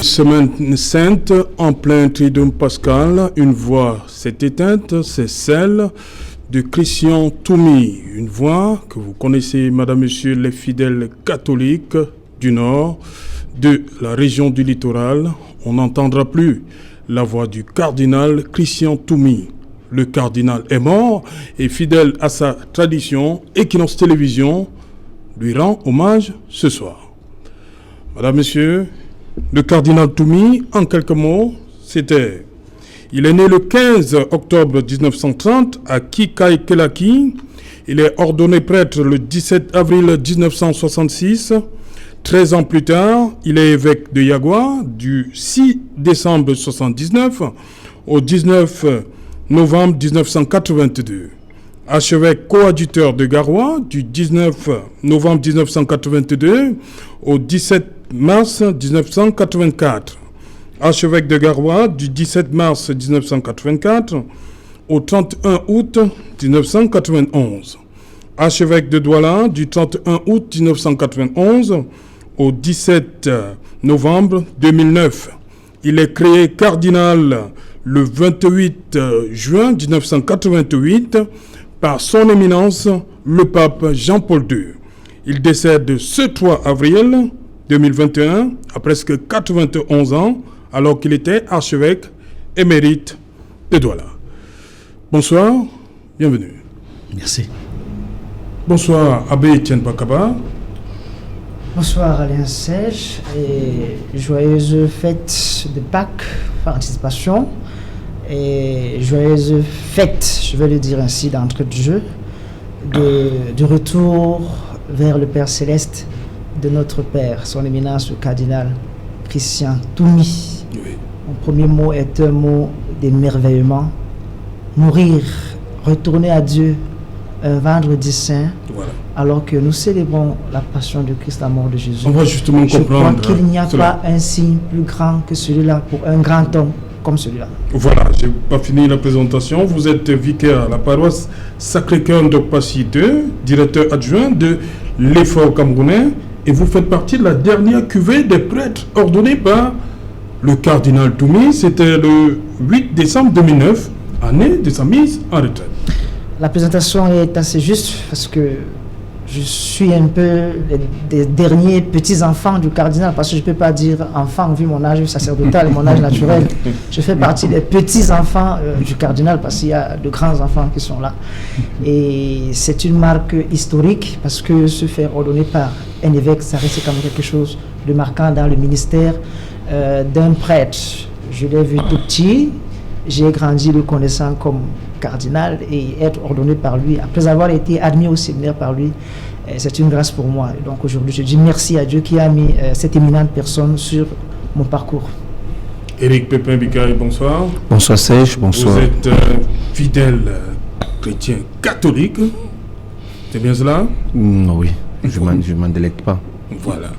Semaine sainte, en plein Triduum pascal, une voix s'est éteinte, c'est celle de Christian Toumi. Une voix que vous connaissez, madame, monsieur, les fidèles catholiques du Nord, de la région du littoral. On n'entendra plus la voix du cardinal Christian Toumi. Le cardinal est mort et fidèle à sa tradition, Equinox Télévision lui rend hommage ce soir. Madame, monsieur, le cardinal Toumi, en quelques mots, c'était... Il est né le 15 octobre 1930 à Kikaïkelaki. Il est ordonné prêtre le 17 avril 1966. 13 ans plus tard, il est évêque de Yagua du 6 décembre 1979 au 19 novembre 1982. Archevêque coadjuteur de Garoua du 19 novembre 1982 au 17 mars 1984. Archevêque de Garoua du 17 mars 1984 au 31 août 1991. Archevêque de Douala du 31 août 1991 au 17 novembre 2009. Il est créé cardinal le 28 juin 1988 par son éminence le pape Jean-Paul II. Il décède ce 3 avril 2021 à presque 91 ans alors qu'il était archevêque émérite de Douala. Bonsoir, bienvenue. Merci. Bonsoir, Abbé Etienne Bakaba. Bonsoir Alain Serge et joyeuses fêtes de Pâques par anticipation et joyeuses fêtes, je vais le dire ainsi d'entrée de jeu, de retour vers le Père Céleste de notre Père, son éminence le cardinal Christian Toumi. Oui. Mon premier mot est un mot d'émerveillement. Mourir, retourner à Dieu un vendredi saint, Voilà. alors que nous célébrons la passion de Christ, la mort de Jésus. On va justement Je comprendre crois qu'il n'y a cela. pas un signe plus grand que celui-là pour un grand homme comme celui-là. Voilà, je n'ai pas fini la présentation. Vous êtes vicaire à la paroisse Sacré-Cœur de Passy 2, directeur adjoint de l'effort camerounais, et vous faites partie de la dernière cuvée des prêtres ordonnés par le cardinal Toumi. C'était le 8 décembre 2009, année de sa mise en retraite. La présentation est assez juste parce que je suis un peu des derniers petits-enfants du cardinal, parce que je ne peux pas dire enfant vu mon âge sacerdotal et mon âge naturel. Je fais partie des petits-enfants du cardinal parce qu'il y a de grands enfants qui sont là. Et c'est une marque historique parce que se faire ordonner par un évêque, ça reste quand même quelque chose de marquant dans le ministère d'un prêtre. Je l'ai vu tout petit, j'ai grandi le connaissant comme cardinal et être ordonné par lui, après avoir été admis au séminaire par lui, c'est une grâce pour moi. Et donc aujourd'hui, je dis merci à Dieu qui a mis cette éminente personne sur mon parcours. Éric Pépin Bikaï, bonsoir. Bonsoir Serge, bonsoir. Vous êtes fidèle chrétien catholique, c'est bien cela? Oui, je m'en délecte pas. Voilà.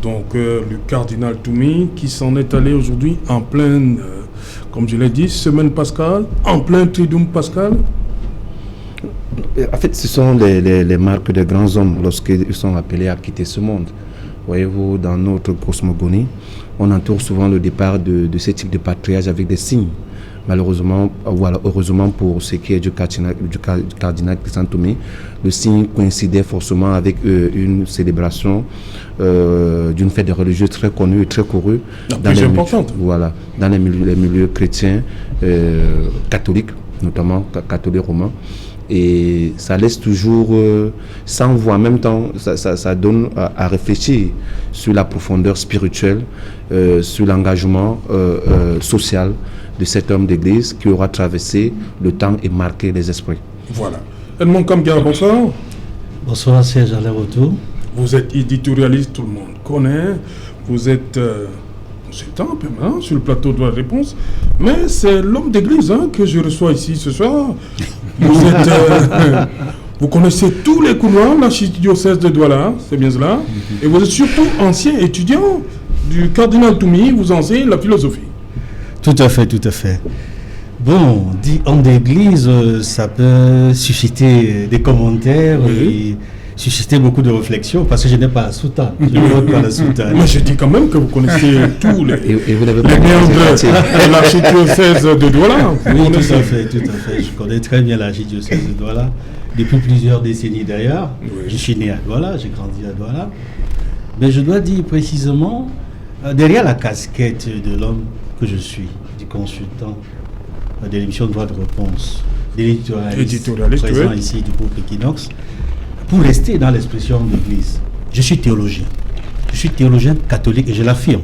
Donc le cardinal Toumi qui s'en est allé aujourd'hui en pleine, comme je l'ai dit, semaine pascale, en plein Triduum pascal. En fait, ce sont les marques des grands hommes lorsqu'ils sont appelés à quitter ce monde. Voyez-vous, dans notre cosmogonie, on entoure souvent le départ de ce type de patriarche avec des signes. Malheureusement, voilà, heureusement pour ce qui est du cardinal Christian Toumi, le signe coïncidait forcément avec une célébration d'une fête religieuse très connue et très courue dans les milieux chrétiens catholiques, notamment catholiques romains. Et ça laisse toujours sans voix. En même temps, ça donne à réfléchir sur la profondeur spirituelle, sur l'engagement social de cet homme d'église qui aura traversé le temps et marqué les esprits. Voilà. Edmond Kamgara, bonsoir. Bonsoir Serge, à la retour. Vous êtes éditorialiste, tout le monde connaît. Vous êtes consultant permanent sur le plateau de la réponse. Mais c'est l'homme d'église que je reçois ici ce soir. Vous êtes, vous connaissez tous les couloirs de l'archidiocèse de Douala, c'est bien cela. Et vous êtes surtout ancien étudiant du cardinal Toumi, vous enseignez la philosophie. Tout à fait, tout à fait. Bon, dit homme d'église, ça peut susciter des commentaires. Oui. suscité beaucoup de réflexions parce que je n'ai pas la soutane. Je ne porte pas la soutane. Mais je dis quand même que vous connaissez tous les Et vous n'avez pas méandres de l'archidiocèse de Douala. Oui, tout à fait. Je connais très bien l'archidiocèse de Douala. Depuis plusieurs décennies d'ailleurs. Oui. Je suis né à Douala, j'ai grandi à Douala. Mais je dois dire précisément, derrière la casquette de l'homme que je suis, du consultant de l'émission Droit de réponse, de l'éditorialiste présent oui. ici du groupe Equinox, pour rester dans l'expression de l'Église, je suis théologien. Je suis théologien catholique et je l'affirme.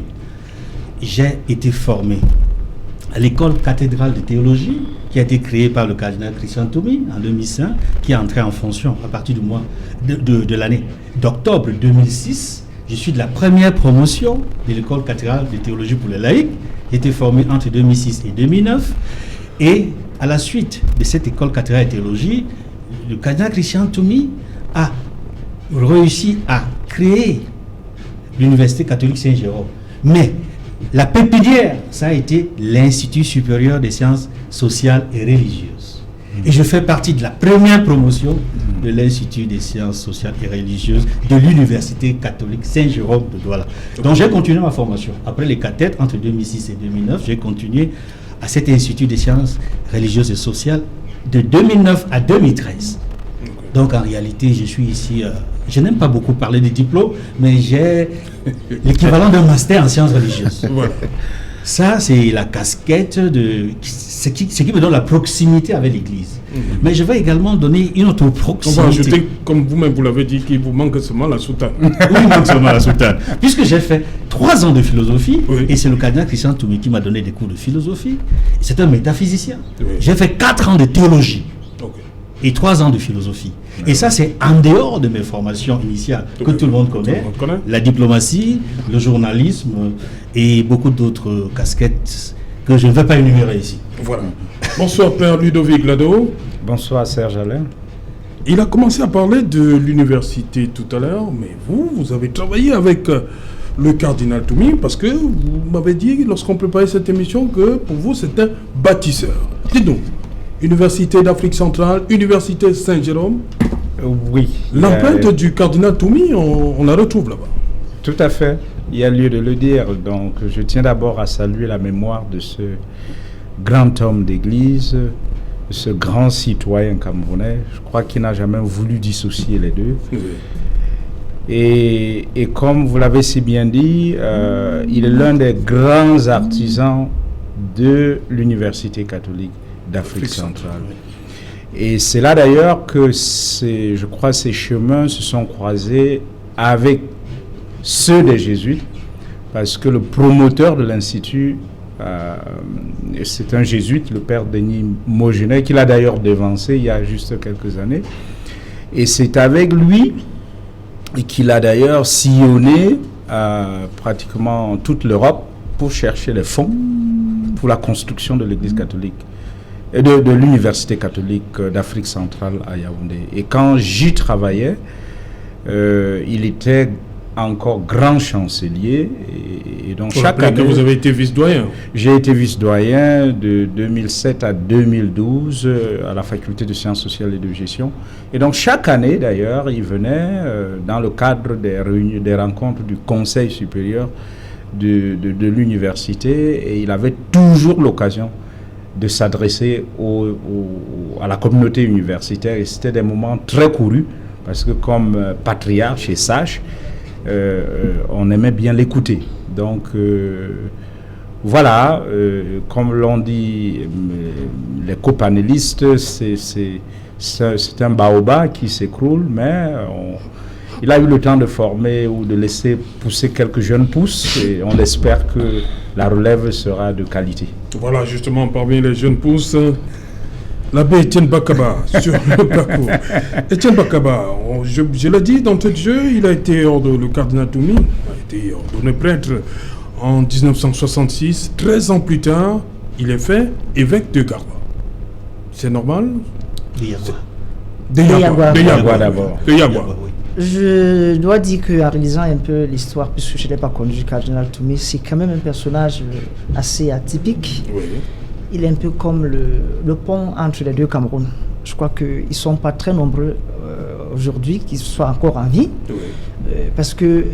J'ai été formé à l'école cathédrale de théologie qui a été créée par le cardinal Christian Toumi en 2005, qui est entré en fonction à partir du mois de l'année d'octobre 2006. Je suis de la première promotion de l'école cathédrale de théologie pour les laïcs. J'ai été formé entre 2006 et 2009. Et à la suite de cette école cathédrale de théologie, le cardinal Christian Toumi a réussi à créer l'Université catholique Saint-Jérôme. Mais la pépinière, ça a été l'Institut supérieur des sciences sociales et religieuses. Et je fais partie de la première promotion de l'Institut des sciences sociales et religieuses de l'Université catholique Saint-Jérôme de Douala. Donc j'ai continué ma formation. Après les cathèdres, entre 2006 et 2009, j'ai continué à cet Institut des sciences religieuses et sociales de 2009 à 2013. Donc en réalité, je suis ici, je n'aime pas beaucoup parler des diplômes, mais j'ai l'équivalent d'un master en sciences religieuses. Voilà. Ça, c'est la casquette de ce qui me donne la proximité avec l'Église. Mais je vais également donner une autre proximité. On va ajouter, comme vous-même vous l'avez dit, qu'il vous manque seulement la soutane. Oui, il manque seulement la soutane. Puisque j'ai fait 3 ans de philosophie, oui. Et c'est le cardinal Christian Toumi qui m'a donné des cours de philosophie. C'est un métaphysicien. Oui. J'ai fait 4 ans de théologie. Okay. Et 3 ans de philosophie. Et ça, c'est en dehors de mes formations initiales que tout le monde connaît. La diplomatie, le journalisme et beaucoup d'autres casquettes que je ne vais pas énumérer ici. Voilà. Bonsoir Père Ludovic Lado. Bonsoir Serge Alain. Il a commencé à parler de l'université tout à l'heure, mais vous avez travaillé avec le cardinal Toumi parce que vous m'avez dit, lorsqu'on préparait cette émission, que pour vous, c'est un bâtisseur. Dites-nous. Université d'Afrique centrale, Université Saint-Jérôme. Oui. L'empreinte du cardinal Toumi, on la retrouve là-bas. Tout à fait. Il y a lieu de le dire. Donc, je tiens d'abord à saluer la mémoire de ce grand homme d'église, ce grand citoyen camerounais. Je crois qu'il n'a jamais voulu dissocier les deux. Oui. Et comme vous l'avez si bien dit, il est l'un des grands artisans de l'Université catholique d'Afrique centrale. Et c'est là d'ailleurs que je crois ces chemins se sont croisés avec ceux des jésuites, parce que le promoteur de l'Institut, c'est un jésuite, le père Denis Mogenet, qui l'a d'ailleurs devancé il y a juste quelques années. Et c'est avec lui qu'il a d'ailleurs sillonné pratiquement toute l'Europe pour chercher les fonds pour la construction de l'Église catholique et de l'Université catholique d'Afrique centrale à Yaoundé. Et quand j'y travaillais, il était encore grand chancelier. Et donc chaque année, que vous avez été vice-doyen. J'ai été vice-doyen de 2007 à 2012 à la faculté de sciences sociales et de gestion. Et donc chaque année d'ailleurs, il venait dans le cadre des rencontres du Conseil supérieur de l'université, et il avait toujours l'occasion de s'adresser à la communauté universitaire, et c'était des moments très courus parce que comme patriarche et sage, on aimait bien l'écouter. Donc voilà, comme l'ont dit les copanélistes, c'est un baobab qui s'écroule, mais il a eu le temps de former ou de laisser pousser quelques jeunes pousses, et on espère que la relève sera de qualité. Voilà, justement, parmi les jeunes pousses, l'abbé Etienne Bakaba sur le parcours. Etienne Bakaba, je l'ai dit d'entrée de jeu, il a été le cardinal Toumi a été ordonné prêtre en 1966. 13 ans plus tard, il est fait évêque de Garwa. C'est normal? De Yagwa d'abord. De Yagwa. Je dois dire qu'en réalisant un peu l'histoire, puisque je n'ai pas connu le cardinal Toumi, c'est quand même un personnage assez atypique. Oui. Il est un peu comme le pont entre les deux Cameroun. Je crois qu'ils ne sont pas très nombreux aujourd'hui qu'il soit encore en vie. Parce que,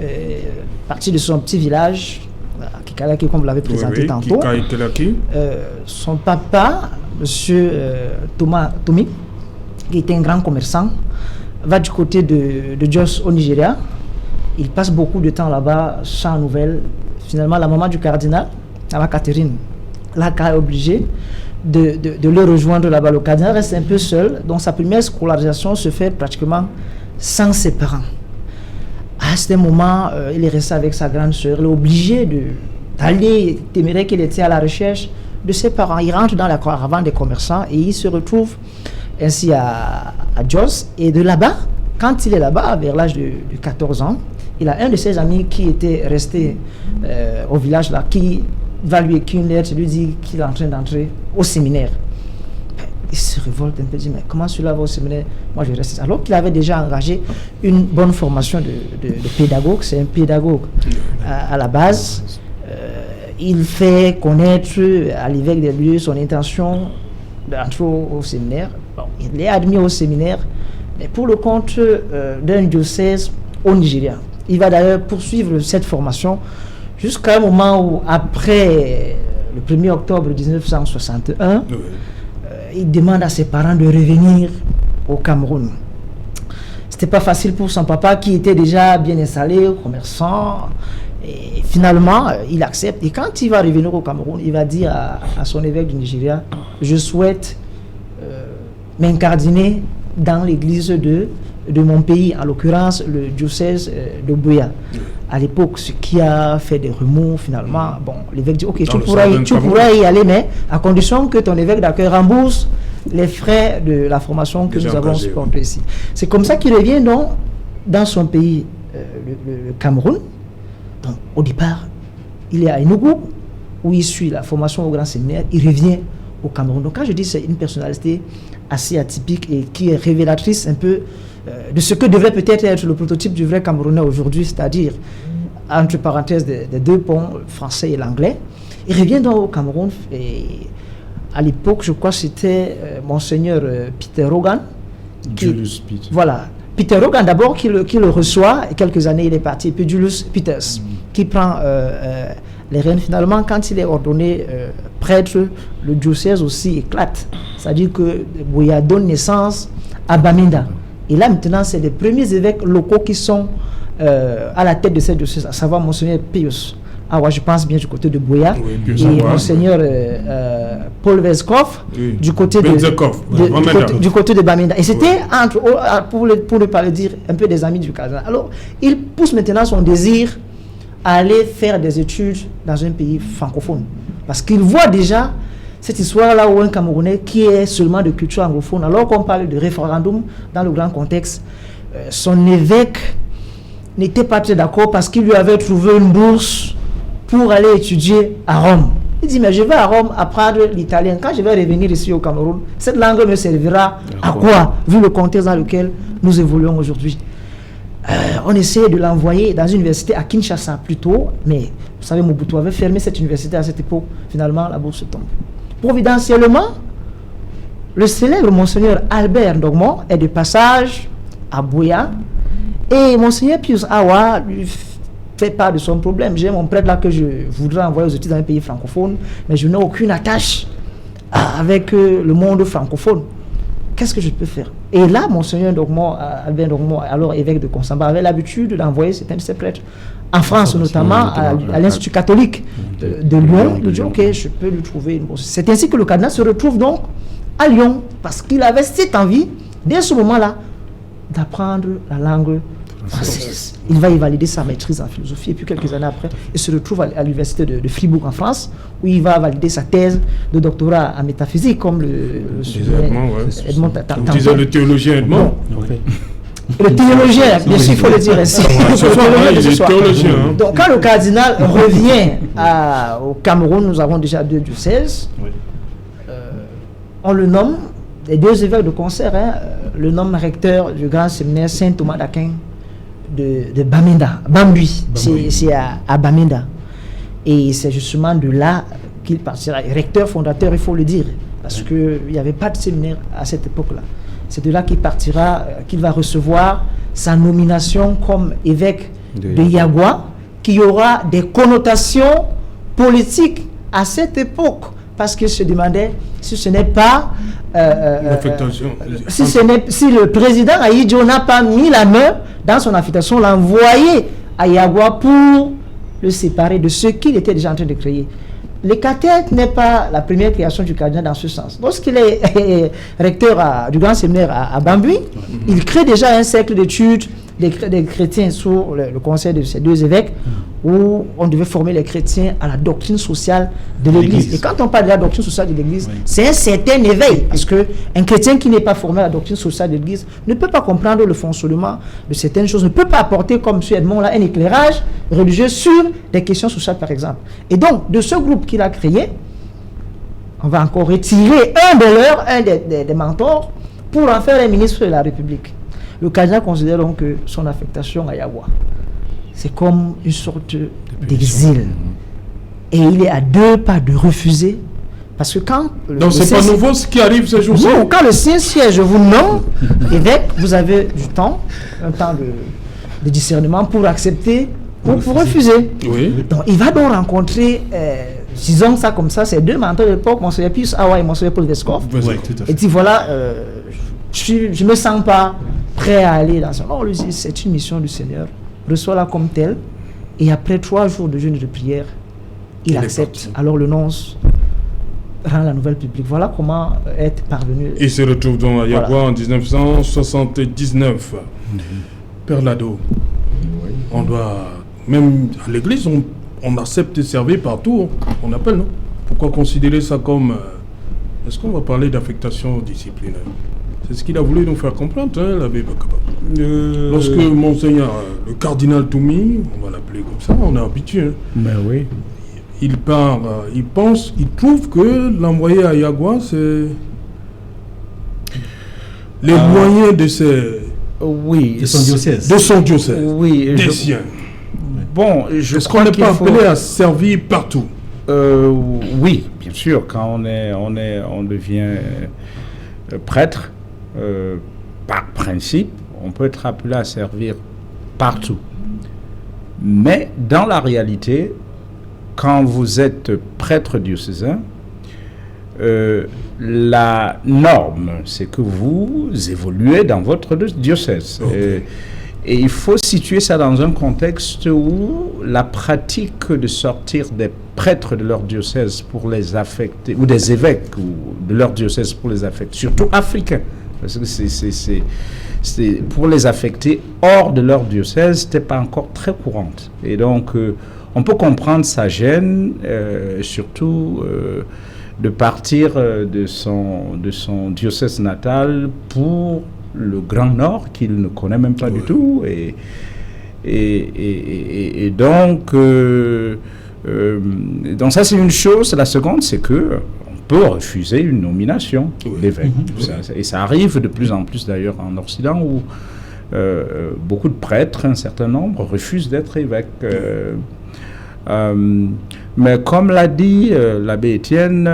à partir de son petit village, à Kikalaki, comme vous l'avez présenté tantôt, son papa, M. Thomas Tomi, qui était un grand commerçant, va du côté de Jos au Nigeria. Il passe beaucoup de temps là-bas sans nouvelles. Finalement, la maman du cardinal, Mama Catherine, est obligée de le rejoindre là-bas. Le cardinal reste un peu seul, donc sa première scolarisation se fait pratiquement sans ses parents. À ce moment, il est resté avec sa grande sœur. Il est obligé d'aller, téméraire qu'il était à la recherche de ses parents. Il rentre dans la caravane des commerçants et il se retrouve ainsi à Jos. Et de là-bas, quand il est là-bas, vers l'âge de 14 ans, il a un de ses amis qui était resté au village là, qui va lui écrire une lettre, lui dit qu'il est en train d'entrer au séminaire. Il se révolte un peu, dit, mais comment celui-là va au séminaire? Moi, je reste. Alors qu'il avait déjà engagé une bonne formation de pédagogue, c'est un pédagogue à la base. Il fait connaître à l'évêque des lieux son intention d'entrer au séminaire. Bon, il est admis au séminaire, mais pour le compte d'un diocèse au Nigeria. Il va d'ailleurs poursuivre cette formation jusqu'à un moment où, après le 1er octobre 1961, il demande à ses parents de revenir au Cameroun. C'était pas facile pour son papa qui était déjà bien installé, commerçant. Et finalement, il accepte. Et quand il va revenir au Cameroun, il va dire à son évêque du Nigeria, je souhaite m'incardiner dans l'église de mon pays, en l'occurrence le diocèse de Buea. À l'époque, ce qui a fait des remous finalement, bon, l'évêque dit, ok, tu pourras y aller, mais à condition que ton évêque d'accueil rembourse les frais de la formation que nous avons supportée ici. C'est comme ça qu'il revient donc dans son pays, le Cameroun. Donc, au départ, il est à Enugu, où il suit la formation au grand séminaire, il revient au Cameroun. Donc, quand je dis c'est une personnalité assez atypique et qui est révélatrice un peu de ce que devrait peut-être être le prototype du vrai Camerounais aujourd'hui, c'est-à-dire, entre parenthèses, des deux ponts, le français et l'anglais. Il revient donc au Cameroun et à l'époque, je crois que c'était Monseigneur Peter Rogan. Julius Peter. Voilà. Peter Rogan d'abord qui le reçoit, et quelques années il est parti, et puis Julius Peters qui prend les rênes. Finalement, quand il est ordonné prêtre, le diocèse aussi éclate. C'est-à-dire que Buea donne naissance à Bamenda. Et là maintenant, c'est les premiers évêques locaux qui sont à la tête de cette diocèse, à savoir Monseigneur Pius. Ah ouais, je pense bien du côté de Buea, et Monseigneur Paul Vezkov du côté du côté de Bamenda. Et c'était pour ne pas le dire, un peu des amis du cardinal. Alors, il pousse maintenant son désir à aller faire des études dans un pays francophone. Parce qu'il voit déjà cette histoire-là où un Camerounais qui est seulement de culture anglophone, alors qu'on parle de référendum dans le grand contexte, son évêque n'était pas très d'accord parce qu'il lui avait trouvé une bourse pour aller étudier à Rome. Il dit, mais je vais à Rome apprendre l'italien. Quand je vais revenir ici au Cameroun, cette langue me servira à quoi, vu le contexte dans lequel nous évoluons aujourd'hui? On essayait de l'envoyer dans une université à Kinshasa plus tôt, mais vous savez, Mobutu avait fermé cette université à cette époque. Finalement, la bourse tombe. Providentiellement, le célèbre Monseigneur Albert Ndogmo est de passage à Buea, et Monseigneur Pius Awa lui fait part de son problème. J'ai mon prêtre là que je voudrais envoyer aux études dans un pays francophone, mais je n'ai aucune attache avec le monde francophone. Qu'est-ce que je peux faire? Et là, Monseigneur Ndogmo, Albert Ndogmo, alors évêque de Konsamba, avait l'habitude d'envoyer certains de ses prêtres en France, notamment à l'Institut catholique de Lyon. Il dit, ok, je peux lui trouver une bourse. C'est ainsi que le cardinal se retrouve donc à Lyon, parce qu'il avait cette envie, dès ce moment-là, d'apprendre la langue française. Il va y valider sa maîtrise en philosophie, et puis quelques années après, il se retrouve à l'université de Fribourg en France, où il va valider sa thèse de doctorat en métaphysique, comme Edmond disait le théologien Edmond. Le théologien, bien sûr, il faut le dire ainsi. Donc, quand le cardinal revient au Cameroun, nous avons déjà 2 diocèses. On le nomme, les 2 évêques de concert, le nomme recteur du grand séminaire Saint Thomas d'Aquin de Bamenda, Bambui, c'est à Bamenda. Et c'est justement de là qu'il partira. Recteur fondateur, il faut le dire, parce qu'il n'y avait pas de séminaire à cette époque-là. c'est de là qu'il partira, qu'il va recevoir sa nomination comme évêque de Yagua, qui aura des connotations politiques à cette époque, parce qu'il se demandait si ce n'est pas si le président Ahidjo n'a pas mis la main dans son affectation, l'envoyer à Yagua pour le séparer de ce qu'il était déjà en train de créer. Le cathète n'est pas la première création du cardinal dans ce sens. Lorsqu'il est recteur du grand séminaire à Bambui, il crée déjà un cercle d'études des chrétiens sous le conseil de ces deux évêques, où on devait former les chrétiens à la doctrine sociale de l'Église. Et quand on parle de la doctrine sociale de l'Église, c'est un certain éveil, parce qu'un chrétien qui n'est pas formé à la doctrine sociale de l'Église ne peut pas comprendre le fonctionnement de certaines choses, ne peut pas apporter, comme M. Edmond là, un éclairage religieux sur des questions sociales, par exemple. Et donc, de ce groupe qu'il a créé, on va encore retirer un des mentors pour en faire un ministre de la République. Le cardinal considère donc que son affectation à Yagua, c'est comme une sorte d'exil. Et il est à 2 pas de refuser. Parce que quand... Donc c'est pas nouveau ce qui arrive ce jour-ci. Non, quand le Saint-Siège vous nomme évêque, vous avez du temps, un temps de discernement pour accepter ou pour refuser. Oui. Donc il va donc rencontrer, disons ça comme ça, ces 2 mentors de l'époque, Monseigneur Pius Awa et Monseigneur Paul Vescoff. Oui, et dit voilà, je ne me sens pas prêt à aller dans ça. Non, on lui dit, c'est une mission du Seigneur. Reçois-la comme telle. Et après 3 jours de jeûne et de prière, il accepte. Alors le nonce rend la nouvelle publique. Voilà comment être parvenu. Il se retrouve donc à Yagua en 1979. Père Lado, on doit, même à l'église, on accepte de servir partout. On appelle, non? Pourquoi considérer ça comme... Est-ce qu'on va parler d'affectation disciplinaire? C'est ce qu'il a voulu nous faire comprendre, hein, l'abbé Bakaba. Lorsque Monseigneur, le cardinal Toumi, on va l'appeler comme ça, on est habitué. Hein, mais oui. Il part, il pense, il trouve que l'envoyer à Yagua, c'est l'éloigner de ses... Oui. De son diocèse. De son diocèse. Oui. Des siens. Bon, je Est-ce qu'on n'est pas appelé à servir partout? Oui, bien sûr. Quand on devient prêtre, par principe, on peut être appelé à servir partout. Mais dans la réalité, quand vous êtes prêtre diocésain, la norme, c'est que vous évoluez dans votre diocèse. Okay. Et il faut situer ça dans un contexte où la pratique de sortir des prêtres de leur diocèse pour les affecter, ou des évêques ou de leur diocèse pour les affecter, surtout africains, parce que c'est pour les affecter hors de leur diocèse, c'était pas encore très courante. Et donc, on peut comprendre sa gêne, surtout de partir de son diocèse natal pour le Grand Nord qu'il ne connaît même pas du tout, et donc ça c'est une chose. La seconde, c'est que on peut refuser une nomination d'évêque, et ça arrive de plus en plus d'ailleurs en Occident, où beaucoup de prêtres, un certain nombre, refusent d'être évêques. Mais comme l'a dit l'abbé Étienne,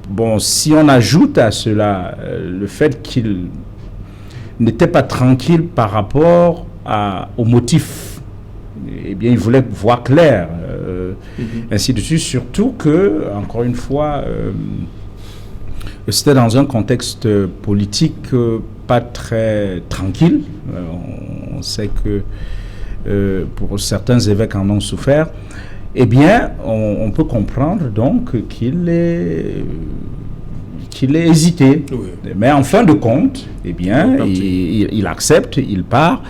bon, si on ajoute à cela le fait qu'il n'était pas tranquille par rapport au motif, eh bien, il voulait voir clair, ainsi de suite, surtout que, encore une fois, c'était dans un contexte politique pas très tranquille. On sait que pour certains évêques en ont souffert. Eh bien, on peut comprendre donc qu'il ait hésité. Oui. Mais en fin de compte, eh bien, il accepte, il part.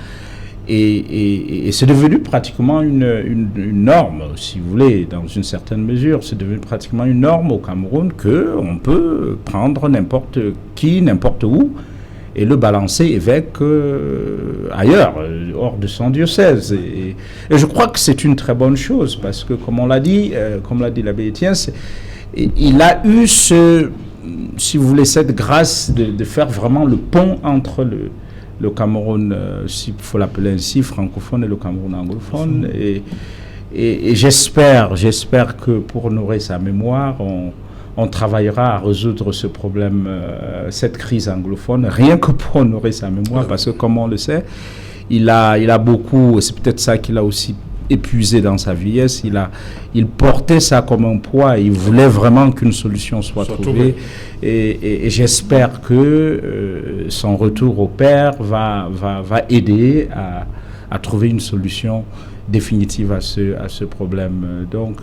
Et c'est devenu pratiquement une norme, si vous voulez, dans une certaine mesure. C'est devenu pratiquement une norme au Cameroun qu'on peut prendre n'importe qui, n'importe où, et le balancer évêque ailleurs, hors de son diocèse. Et je crois que c'est une très bonne chose, parce que, comme l'a dit l'abbé Étienne, il a eu si vous voulez, cette grâce de faire vraiment le pont entre le Cameroun, s'il faut l'appeler ainsi, francophone, et le Cameroun anglophone. Et j'espère que pour honorer sa mémoire, on on travaillera à résoudre ce problème, cette crise anglophone, rien que pour honorer sa mémoire, parce que comme on le sait, il a beaucoup, c'est peut-être ça qu'il a aussi épuisé dans sa vieillesse, il portait ça comme un poids, il voulait vraiment qu'une solution soit trouvée. Et j'espère que son retour au père va aider à trouver une solution définitive à ce problème. Donc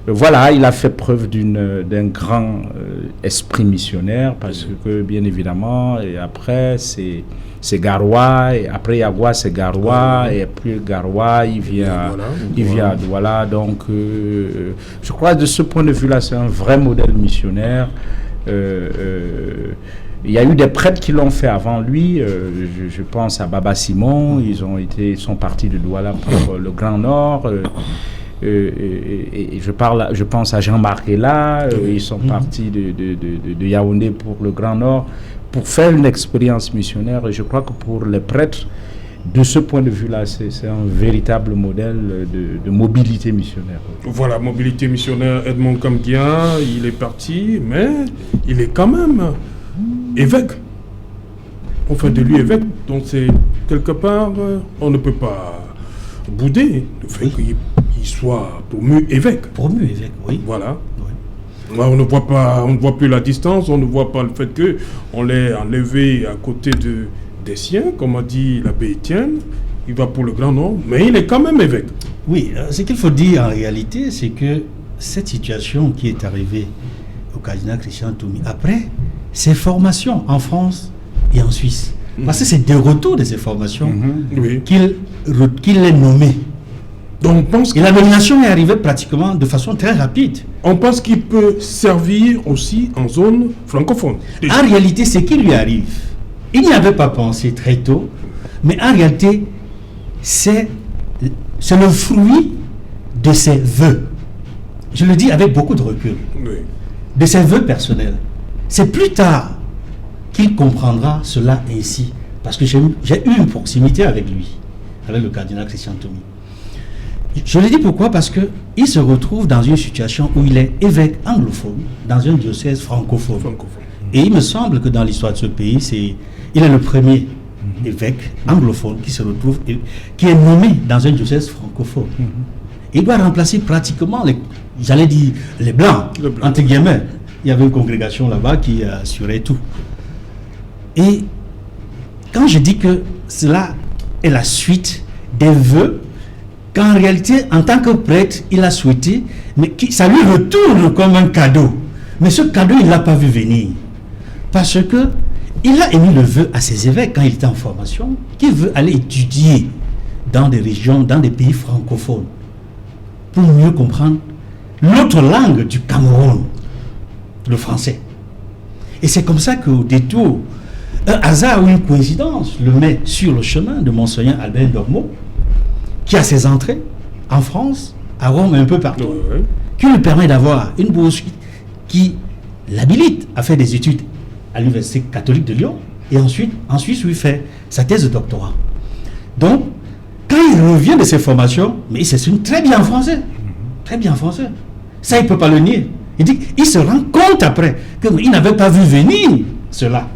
voilà, il a fait preuve d'un grand esprit missionnaire, parce que bien évidemment, et après c'est Garoua, et après Yagua c'est Garoua, et puis Garoua il vient à Douala. Donc je crois de ce point de vue là c'est un vrai modèle missionnaire. Il y a eu des prêtres qui l'ont fait avant lui, je pense à Baba Simon, ils sont partis de Douala pour le Grand Nord. Et je pense à Jean-Marc Ella, ils sont partis de Yaoundé pour le Grand Nord pour faire une expérience missionnaire. Et je crois que pour les prêtres, de ce point de vue-là, c'est un véritable modèle de mobilité missionnaire. Voilà, mobilité missionnaire. Edmond Kamguia, il est parti, mais il est quand même évêque. On fait de lui évêque, donc c'est quelque part, on ne peut pas bouder le fait qu'il soit promu évêque. Promu évêque, oui. Voilà. Oui. On ne voit plus la distance, on ne voit pas le fait qu'on l'ait enlevé à côté des siens, comme a dit l'abbé Étienne. Il va pour le Grand Nord, mais il est quand même évêque. Oui, ce qu'il faut dire en réalité, c'est que cette situation qui est arrivée au cardinal Christian Toumi, après ses formations en France et en Suisse, parce que c'est des retours de ces formations qu'il est nommé. Donc, on pense et la nomination est arrivée pratiquement de façon très rapide. On pense qu'il peut servir aussi en zone francophone. En réalité, ce qui lui arrive, il n'y avait pas pensé très tôt, mais en réalité, c'est le fruit de ses vœux. Je le dis avec beaucoup de recul. De ses vœux personnels. C'est plus tard qu'il comprendra cela ainsi. Parce que j'ai eu une proximité avec lui, avec le cardinal Christian Toumi. Je le dis pourquoi? Parce qu'il se retrouve dans une situation où il est évêque anglophone, dans un diocèse francophone. Et il me semble que dans l'histoire de ce pays, il est le premier évêque anglophone qui se retrouve, qui est nommé dans un diocèse francophone. Il doit remplacer pratiquement, les Blancs, entre guillemets. Il y avait une congrégation là-bas qui assurait tout. Et quand je dis que cela est la suite des vœux, qu'en réalité, en tant que prêtre, il a souhaité, mais ça lui retourne comme un cadeau. Mais ce cadeau, il ne l'a pas vu venir. Parce que il a émis le vœu à ses évêques quand il était en formation, qu'il veut aller étudier dans des régions, dans des pays francophones, pour mieux comprendre l'autre langue du Cameroun, le français. Et c'est comme ça qu'au détour, un hasard ou une coïncidence le met sur le chemin de Monseigneur Albert Dormeau, qui a ses entrées en France, à Rome et un peu partout, qui lui permet d'avoir une bourse qui l'habilite à faire des études à l'Université catholique de Lyon, et ensuite, en Suisse, où il fait sa thèse de doctorat. Donc, quand il revient de ses formations, mais il s'exprime très bien en français. Très bien en français. Ça, il ne peut pas le nier. Il dit, il se rend compte après qu'il n'avait pas vu venir cela.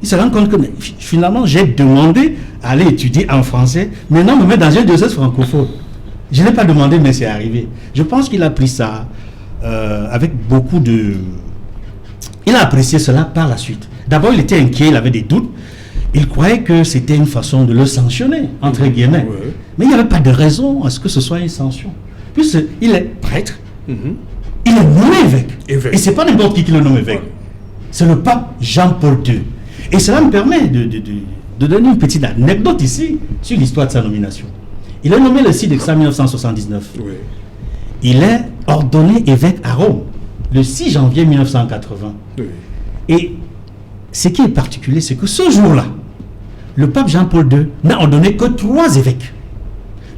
Il se rend compte que finalement, j'ai demandé à aller étudier en français, maintenant me mettre dans un diocèse francophone. Je ne l'ai pas demandé, mais c'est arrivé. Je pense qu'il a pris ça avec beaucoup de... Il a apprécié cela par la suite. D'abord, il était inquiet, il avait des doutes. Il croyait que c'était une façon de le sanctionner, entre guillemets. Mais il n'y avait pas de raison à ce que ce soit une sanction. Puisqu'il est prêtre, il est nommé évêque. Et ce n'est pas n'importe qui le nomme évêque. C'est le pape Jean-Paul II. Et cela me permet de donner une petite anecdote ici sur l'histoire de sa nomination. Il est nommé le 6 décembre 1979. Il est ordonné évêque à Rome le 6 janvier 1980. Et ce qui est particulier, c'est que ce jour-là, le pape Jean-Paul II n'a ordonné que 3 évêques.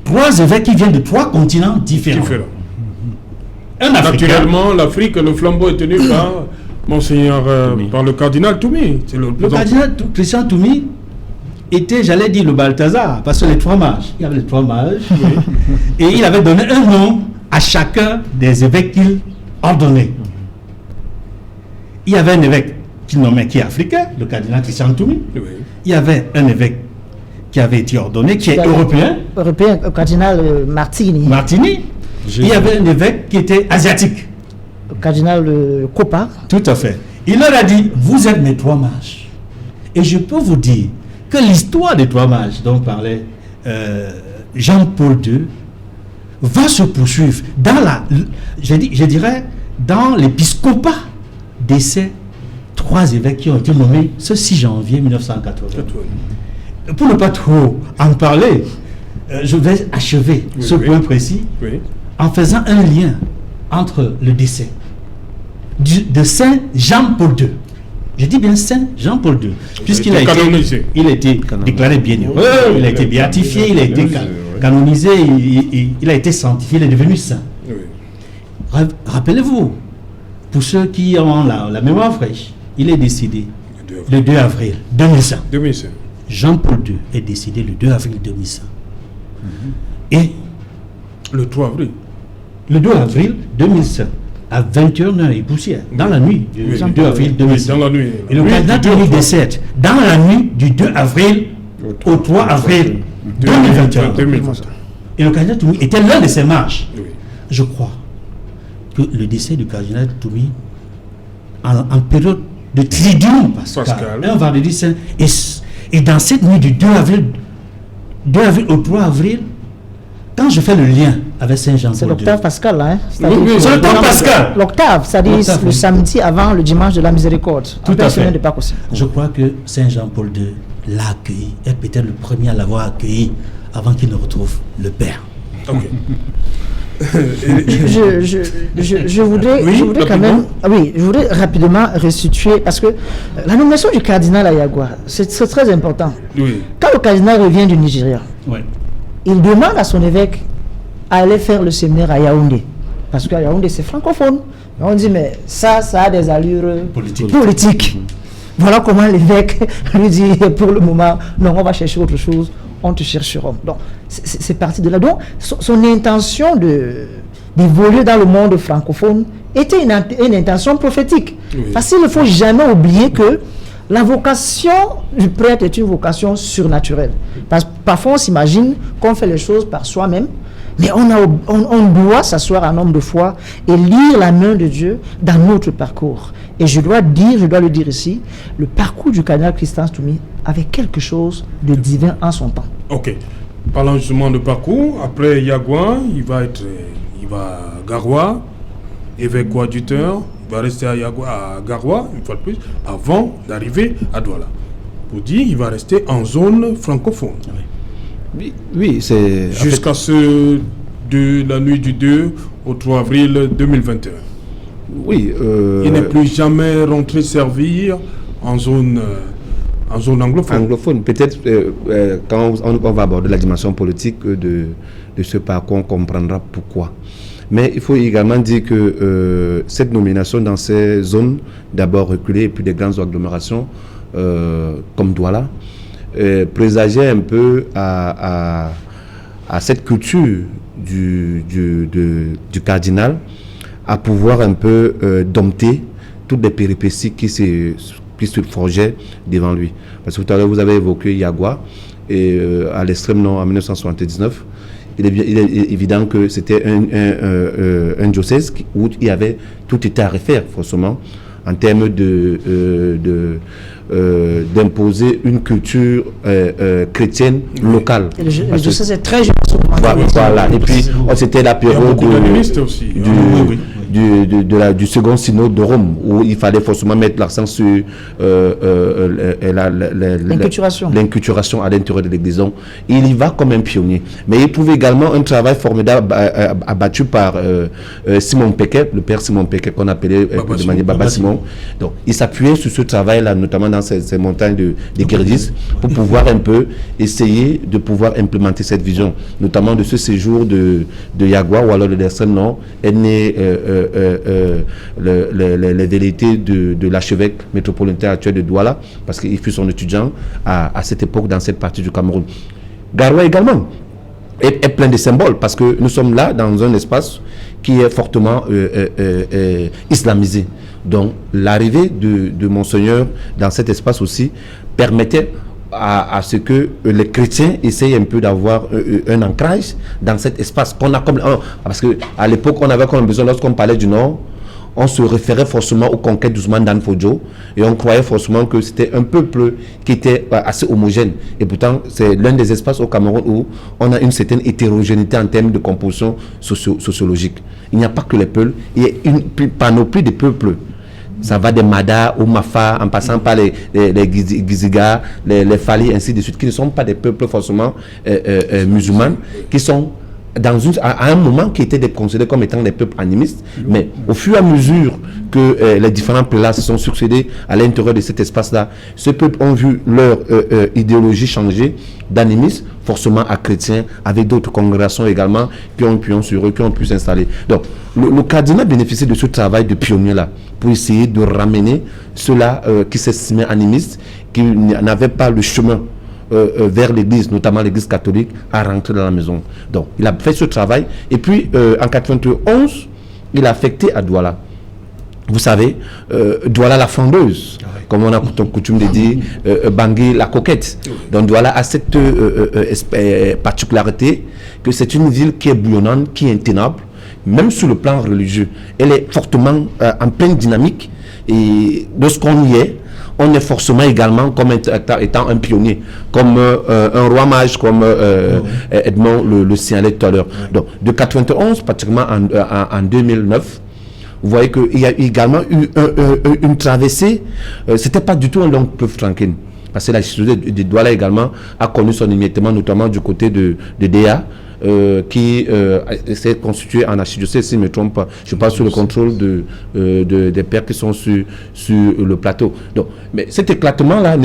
3 évêques qui viennent de 3 continents différents. Naturellement, l'Afrique, le flambeau est tenu par Monseigneur, par le cardinal Toumi. Le cardinal Christian Toumi était, j'allais dire, le Balthazar, parce que les 3 mages, il y avait les 3 mages, et il avait donné un nom à chacun des évêques qu'il ordonnait. il y avait un évêque qui est africain, le cardinal Christian Toumi. Oui. Il y avait un évêque qui avait été ordonné, qui est européen. Européen, cardinal Martini. Il y avait un évêque qui était asiatique. Le cardinal Copa. Tout à fait. Il leur a dit, vous êtes mes 3 mages. Et je peux vous dire que l'histoire des 3 mages dont parlait Jean-Paul II va se poursuivre dans je dirais, dans l'épiscopat de ces 3 évêques qui ont été nommés ce 6 janvier 1980. Pour ne pas trop en parler, je vais achever ce point précis en faisant un lien entre le décès de Saint Jean-Paul II. Je dis bien Saint Jean-Paul II, puisqu'il a été déclaré bienheureux, il a été béatifié, il a été canonisé, il a été sanctifié, il est devenu saint. Rappelez-vous, pour ceux qui ont la mémoire fraîche, il est décédé le 2 avril 2005. Jean-Paul II est décédé le 2 avril 2005. Et le 3 avril. Le 2 avril 2005, à 21h et poussière, dans la nuit du 2 avril 2005. Dans la nuit. Et le cardinal Toumi décède dans la nuit du 2 avril au 3 avril 2021. Et le cardinal Toumi était l'un de ses marches. Je crois que le décès du cardinal Toumi, en période de Triduum Pascal, un vendredi saint, et dans cette nuit du 2 avril au 3 avril, quand je fais le lien avec Saint-Jean-Paul II... C'est l'octave pascal, là, hein? C'est l'octave pascal. L'octave, c'est-à-dire le samedi avant le dimanche de la miséricorde. Tout à fait. Je crois que Saint-Jean-Paul II l'a accueilli, est peut-être le premier à l'avoir accueilli avant qu'il ne retrouve le Père. Ok. Je voudrais quand même, je voudrais rapidement restituer, parce que la nomination du cardinal Ayagwa, c'est très important. Oui. Quand le cardinal revient du Nigeria, il demande à son évêque d'aller faire le séminaire à Yaoundé, parce qu'à Yaoundé c'est francophone. Et on dit mais ça a des allures politiques. Voilà comment l'évêque lui dit pour le moment, non, on va chercher autre chose, on te cherchera. Donc, c'est parti de là. Donc, son intention d'évoluer dans le monde francophone était une intention prophétique. Oui. Parce qu'il ne faut jamais oublier que la vocation du prêtre est une vocation surnaturelle. Parce que parfois, on s'imagine qu'on fait les choses par soi-même, mais on doit s'asseoir en homme de foi et lire la main de Dieu dans notre parcours. Et je dois le dire ici, le parcours du cardinal Christian Toumi avait quelque chose de divin en son temps. Ok. Parlant justement de parcours, après Yagwa, il va à Garoua, évêque coadjuteur, il va rester à Garoua, une fois de plus, avant d'arriver à Douala. Pour dire, il va rester en zone francophone. Oui, c'est... Jusqu'à de la nuit du 2 au 3 avril 2021. Oui. Il n'est plus jamais rentré servir en zone anglophone. Anglophone. Peut-être quand on va aborder la dimension politique de ce parcours, on comprendra pourquoi. Mais il faut également dire que cette nomination dans ces zones, d'abord reculées et puis des grandes agglomérations comme Douala, présageait un peu à cette culture du cardinal à pouvoir un peu dompter toutes les péripéties qui se forgeaient devant lui. Parce que tout à l'heure, vous avez évoqué Yagwa, et à l'extrême nord, en 1979, il est évident que c'était un diocèse où il y avait tout était à refaire, forcément, en termes d'imposer une culture chrétienne locale. Et le diocèse est très jeune. Voilà. Et puis, c'était la période du second synode de Rome, où il fallait forcément mettre l'accent sur l'inculturation à l'intérieur de l'église. Il y va comme un pionnier. Mais il trouve également un travail formidable abattu par Simon Péquet, le père Simon Péquet, qu'on appelait de manière Baba Simon. Donc, il s'appuyait sur ce travail-là, notamment dans ces montagnes de Guéridis, pour pouvoir un peu essayer de pouvoir implémenter cette vision, notamment de ce séjour de Yagwa, ou alors de l'extrême nord, est né les velléités de l'archevêque métropolitain actuel de Douala, parce qu'il fut son étudiant à cette époque dans cette partie du Cameroun. Garoua également est plein de symboles, parce que nous sommes là dans un espace qui est fortement islamisé. Donc l'arrivée de Monseigneur dans cet espace aussi permettait à ce que les chrétiens essayent un peu d'avoir un ancrage dans cet espace qu'on a comme... Parce qu'à l'époque, on avait comme besoin, lorsqu'on parlait du Nord, on se référait forcément aux conquêtes d'Ousmane Dan Fodio et on croyait forcément que c'était un peuple qui était assez homogène. Et pourtant, c'est l'un des espaces au Cameroun où on a une certaine hétérogénéité en termes de composition sociologique. Il n'y a pas que les peuples, il y a une panoplie de peuples. Ça va des Mada aux Mafa, en passant par les Giziga, les Fali, ainsi de suite, qui ne sont pas des peuples forcément musulmans, qui sont à un moment qui étaient considérés comme étant des peuples animistes, mais au fur et à mesure que les différents plats se sont succédés à l'intérieur de cet espace-là, ces peuples ont vu leur idéologie changer d'animisme forcément à chrétien, avec d'autres congrégations également qui ont pu sur eux, qui ont pu s'installer. Donc, le cardinal bénéficie de ce travail de pionnier-là pour essayer de ramener ceux-là qui s'estimaient animistes, qui n'avaient pas le chemin vers l'église, notamment l'église catholique, à rentrer dans la maison. Donc, il a fait ce travail. Et puis, en 91, il a affecté à Douala. Vous savez, Douala la frondeuse, comme on a coutume de dire, Bangui la coquette. Donc, Douala a cette particularité que c'est une ville qui est bouillonnante, qui est intenable, même sur le plan religieux. Elle est fortement en pleine dynamique. Et lorsqu'on y est, on est forcément également comme étant un pionnier, comme un roi mage, comme Edmond le signalait tout à l'heure. Donc, de 91, pratiquement en 2009, vous voyez qu'il y a également eu une traversée. C'était pas du tout un long fleuve tranquille. Parce que la société de Douala également a connu son émiettement, notamment du côté de Déa, qui s'est constitué en archidiocèse, si je ne me trompe pas. Je passe sous le contrôle des pères qui sont sur le plateau. Donc, mais cet éclatement-là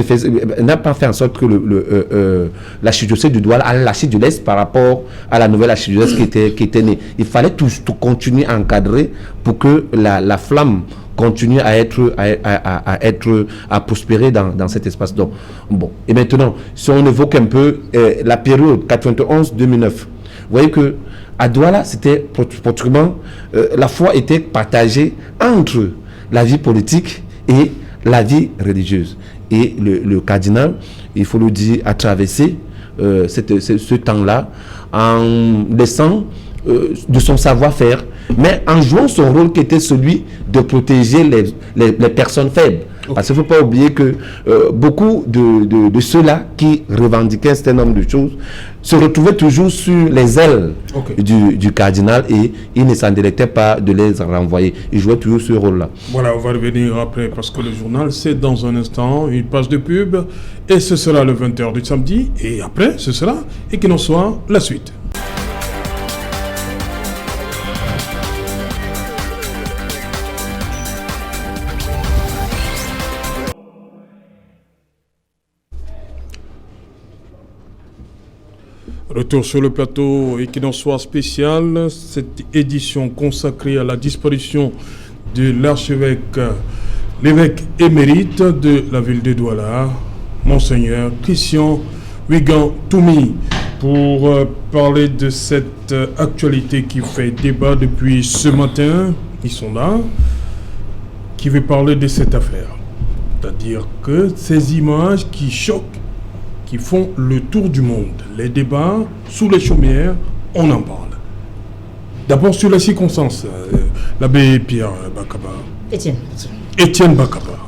n'a pas fait en sorte que l'archidiocèse du Douala allait lâcher du lest par rapport à la nouvelle archidiocèse qui était née. Il fallait tout continuer à encadrer pour que la flamme continue à prospérer dans cet espace. Donc, bon. Et maintenant, si on évoque un peu la période 91-2009, vous voyez que à Douala, c'était pratiquement la foi était partagée entre la vie politique et la vie religieuse. Et le cardinal, il faut le dire, a traversé ce temps-là en laissant de son savoir-faire, mais en jouant son rôle qui était celui de protéger les personnes faibles. Okay. Parce qu'il ne faut pas oublier que beaucoup de ceux-là qui revendiquaient un certain nombre de choses se retrouvaient toujours sur les ailes du cardinal et il ne s'en délectait pas de les renvoyer. Il jouait toujours ce rôle-là. Voilà, on va revenir après parce que le journal, c'est dans un instant une page de pub et ce sera le 20h du samedi et après, ce sera et qu'il en soit la suite. Retour sur le plateau et qu'il en soit spécial, cette édition consacrée à la disparition de l'archevêque, l'évêque émérite de la ville de Douala, Monseigneur Christian Wigan Toumi, pour parler de cette actualité qui fait débat depuis ce matin. Ils sont là, qui veut parler de cette affaire. C'est-à-dire que ces images qui choquent, qui font le tour du monde. Les débats sous les chaumières, on en parle. D'abord sur les circonstances, l'abbé Pierre Bakaba. Étienne Bakaba.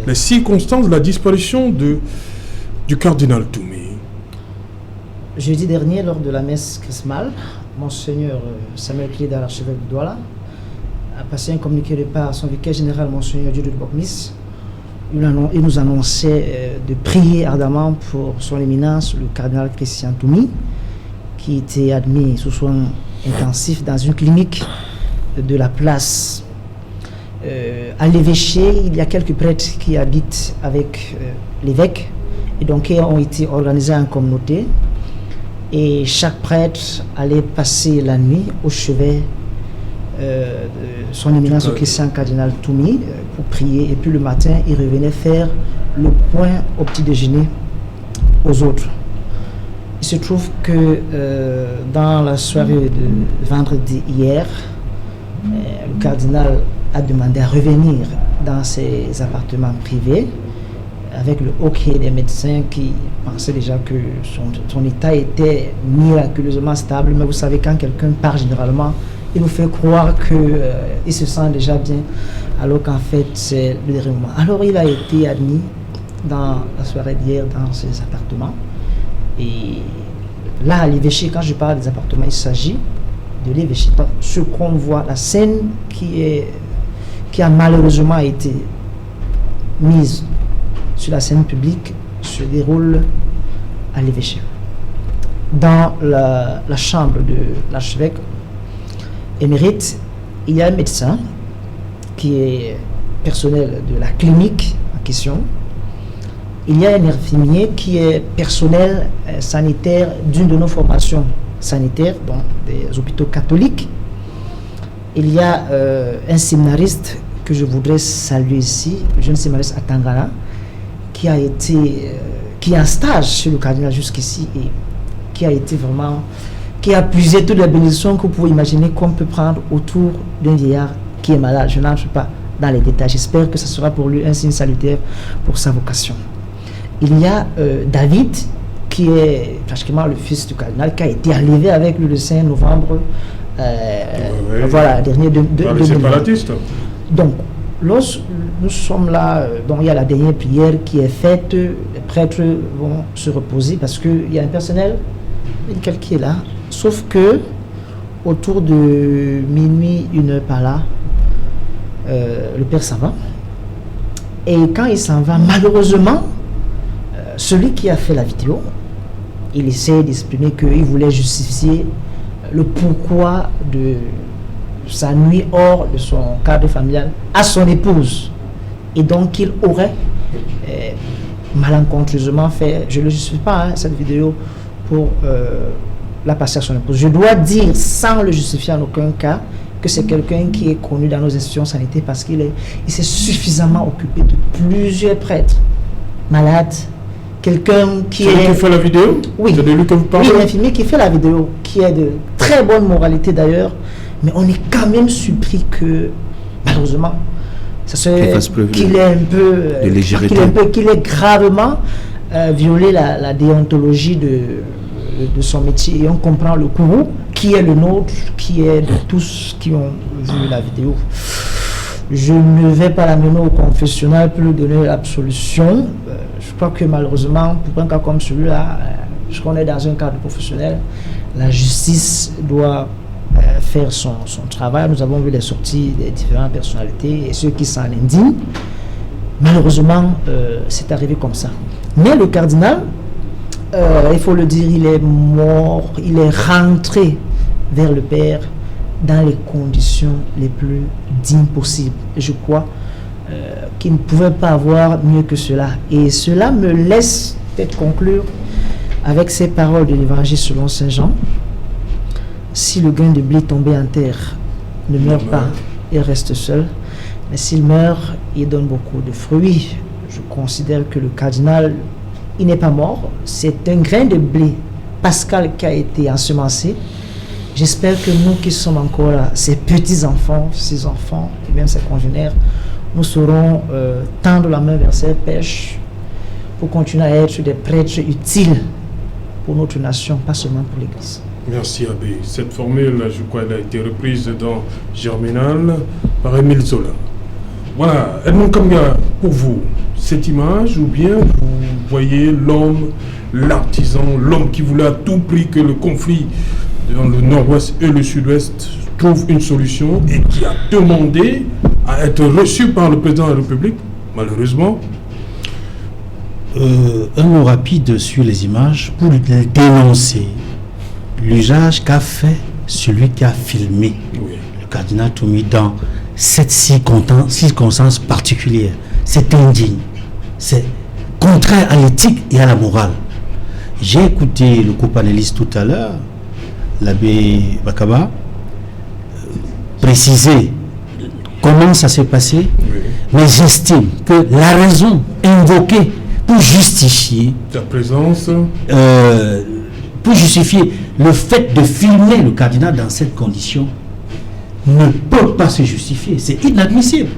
Les circonstances de la disparition du cardinal Toumi. Jeudi dernier, lors de la messe chrismale, Monseigneur Samuel Klida, l'archevêque de Douala, a passé un communiqué de part à son vicaire général, Monseigneur Dieu de Bokmis. Il nous annonçait de prier ardemment pour son éminence, le cardinal Christian Toumi, qui était admis sous soins intensifs dans une clinique de la place. À l'évêché, il y a quelques prêtres qui habitent avec l'évêque et donc qui ont été organisés en communauté. Et chaque prêtre allait passer la nuit au chevet de son éminence le Christian cardinal Toumi pour prier, et puis le matin il revenait faire le point au petit déjeuner aux autres. Il se trouve que dans la soirée de vendredi hier, le cardinal a demandé à revenir dans ses appartements privés avec le hockey des médecins qui pensaient déjà que son état était miraculeusement stable. Mais vous savez, quand quelqu'un part, généralement, il nous fait croire qu'il se sent déjà bien, alors qu'en fait, c'est le dernier moment. Alors, il a été admis dans la soirée d'hier dans ses appartements. Et là, à l'évêché, quand je parle des appartements, il s'agit de l'évêché. Ce qu'on voit, la scène qui a malheureusement été mise sur la scène publique se déroule à l'évêché. Dans la chambre de l'archevêque émérite, il y a un médecin qui est personnel de la clinique en question. Il y a un infirmier qui est personnel sanitaire d'une de nos formations sanitaires, donc des hôpitaux catholiques. Il y a un séminariste que je voudrais saluer ici, le jeune séminariste à Tangara, qui est en stage chez le cardinal jusqu'ici et qui a puisé toutes les bénédictions que vous pouvez imaginer qu'on peut prendre autour d'un vieillard qui est malade. Je n'entre pas dans les détails. J'espère que ce sera pour lui un signe salutaire pour sa vocation. Il y a David, qui est pratiquement le fils du cardinal, qui a été enlevé avec lui le 5 novembre, voilà, dernier de les séparatistes. Donc, lorsque nous sommes là, donc il y a la dernière prière qui est faite, les prêtres vont se reposer parce qu'il y a un personnel médical qui est là, sauf que autour de minuit, 1h par là, le père s'en va. Et quand il s'en va, malheureusement, celui qui a fait la vidéo, il essaie d'exprimer qu'il voulait justifier le pourquoi de sa nuit hors de son cadre familial à son épouse. Et donc il aurait malencontreusement fait, je ne le justifie pas, cette vidéo, pour la passer à son épouse. Je dois dire, sans le justifier en aucun cas, que c'est quelqu'un qui est connu dans nos institutions sanitaires parce qu'il s'est suffisamment occupé de plusieurs prêtres malades. Quelqu'un qui C'est lui qui fait la vidéo? Oui. C'est de lui que vous parlez? Oui, l'infirmier qui fait la vidéo, qui est de très bonne moralité d'ailleurs, mais on est quand même surpris que, malheureusement, qu'il ait un peu, qu'il ait gravement violé la déontologie de son métier. Et on comprend le courroux qui est le nôtre, qui est de tous qui ont vu la vidéo. Je ne vais pas l'amener au confessionnal pour lui donner l'absolution. Je crois que malheureusement, pour un cas comme celui-là, puisqu'on est dans un cadre professionnel, la justice doit faire son travail. Nous avons vu les sorties des différentes personnalités et ceux qui s'en indignent. Malheureusement, c'est arrivé comme ça. Mais le cardinal, il faut le dire, il est mort, il est rentré vers le Père dans les conditions les plus dignes possibles. Et je crois qu'il ne pouvait pas avoir mieux que cela. Et cela me laisse peut-être conclure avec ces paroles de l'Évangile selon Saint Jean. Si le grain de blé tombé en terre ne meurt pas, il reste seul. Mais s'il meurt, il donne beaucoup de fruits. Je considère que le cardinal, il n'est pas mort. C'est un grain de blé pascal qui a été ensemencé. J'espère que nous qui sommes encore là, ses petits-enfants, ses enfants et même ses congénères, nous saurons tendre la main vers ces pêches pour continuer à être des prêtres utiles pour notre nation, pas seulement pour l'Église. Merci Abbé. Cette formule, je crois, elle a été reprise dans Germinal par Émile Zola. Voilà, Edmond Kamga, pour vous, cette image, ou bien vous voyez l'homme, l'artisan, l'homme qui voulait à tout prix que le conflit dans le nord-ouest et le sud-ouest trouve une solution et qui a demandé à être reçu par le président de la République, malheureusement. Un mot rapide sur les images pour dénoncer l'usage qu'a fait celui qui a filmé le cardinal Toumi dans cette circonstance particulière. C'est indigne, c'est contraire à l'éthique et à la morale. J'ai écouté le co-panéliste tout à l'heure, l'abbé Bakaba, préciser comment ça s'est passé, mais j'estime que la raison invoquée pour justifier ta présence, pour justifier le fait de filmer le cardinal dans cette condition ne peut pas se justifier. C'est inadmissible.